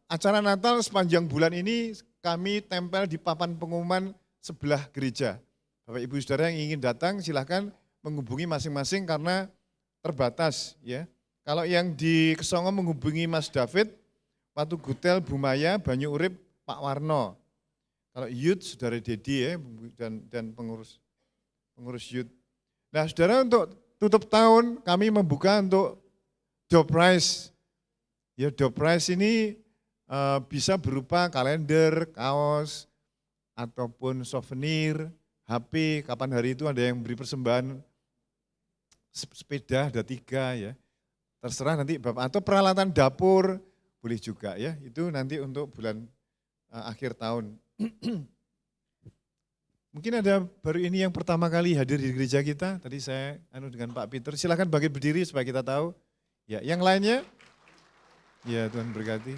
acara Natal sepanjang bulan ini kami tempel di papan pengumuman sebelah gereja. Bapak Ibu Saudara yang ingin datang silahkan menghubungi masing-masing karena terbatas ya. Kalau yang di Kesongo menghubungi Mas David, Watu Gudel, Bu Maya, Banyu Urip, Pak Warno. Kalau youth, saudara Dedi ya, dan pengurus youth. Nah saudara, untuk tutup tahun kami membuka untuk door prize. Ya, door prize ini bisa berupa kalender, kaos, ataupun souvenir, HP. Kapan hari itu ada yang beri persembahan sepeda, ada 3 ya. Terserah nanti Bapak, atau peralatan dapur boleh juga ya. Itu nanti untuk bulan akhir tahun. Mungkin ada baru ini yang pertama kali hadir di gereja kita. Tadi saya dengan Pak Peter. Silakan bangkit berdiri supaya kita tahu. Ya, yang lainnya? Ya, Tuhan berkati.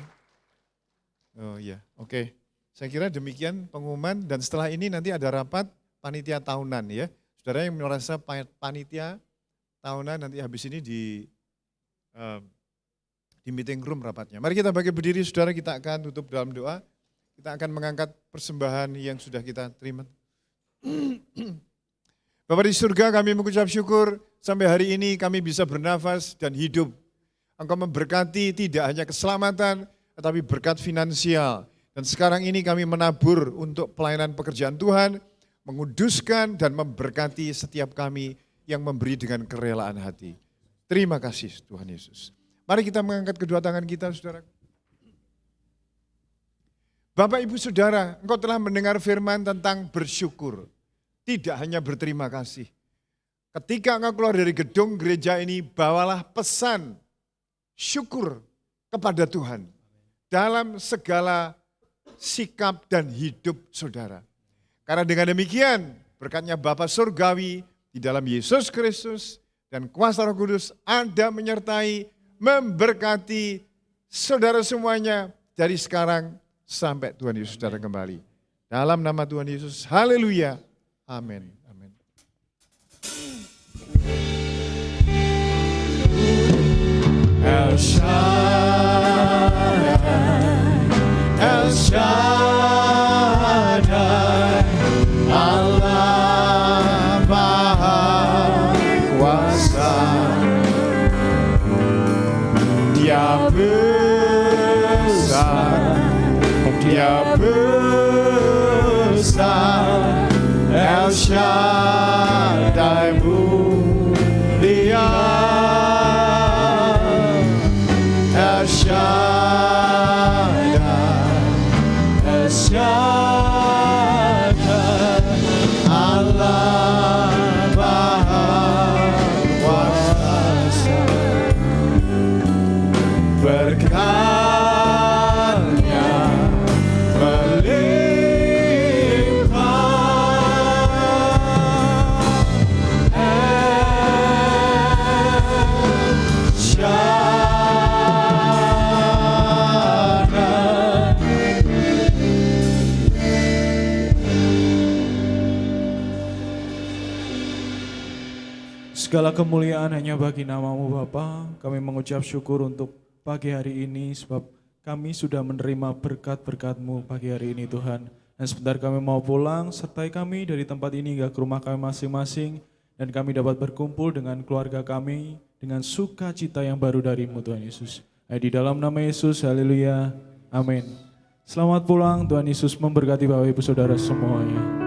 Oh ya, oke. Saya kira demikian pengumuman, dan setelah ini nanti ada rapat panitia tahunan ya. Saudara yang merasa panitia tahunan, nanti habis ini di meeting room rapatnya. Mari kita bangkit berdiri, saudara, kita akan tutup dalam doa. Kita akan mengangkat persembahan yang sudah kita terima. Bapa di surga, kami mengucap syukur sampai hari ini kami bisa bernafas dan hidup. Engkau memberkati tidak hanya keselamatan, tetapi berkat finansial. Dan sekarang ini kami menabur untuk pelayanan pekerjaan Tuhan, menguduskan dan memberkati setiap kami yang memberi dengan kerelaan hati. Terima kasih Tuhan Yesus. Mari kita mengangkat kedua tangan kita, saudara. Bapak, Ibu, Saudara, engkau telah mendengar firman tentang bersyukur. Tidak hanya berterima kasih. Ketika engkau keluar dari gedung gereja ini, bawalah pesan syukur kepada Tuhan dalam segala sikap dan hidup saudara. Karena dengan demikian, berkatnya Bapa Surgawi di dalam Yesus Kristus dan kuasa Roh Kudus ada menyertai, memberkati saudara semuanya dari sekarang sampai Tuhan Yesus datang kembali. Dalam nama Tuhan Yesus, haleluya, amin. Amin. El Shaddai, El Shaddai, Allah Maha Kuasa, Dia besar, Dia besar, El Shaddai mulia, El Shaddai, El Shaddai, Allah Maha Kuasa, berkatnya Segala kemuliaan hanya bagi nama-Mu Bapa. Kami mengucap syukur untuk pagi hari ini sebab kami sudah menerima berkat-berkat-Mu pagi hari ini Tuhan. Dan sebentar kami mau pulang, sertai kami dari tempat ini hingga ke rumah kami masing-masing. Dan kami dapat berkumpul dengan keluarga kami dengan sukacita yang baru dari-Mu Tuhan Yesus. Di dalam nama Yesus, haleluya, amin. Selamat pulang, Tuhan Yesus memberkati Bapak Ibu Saudara semuanya.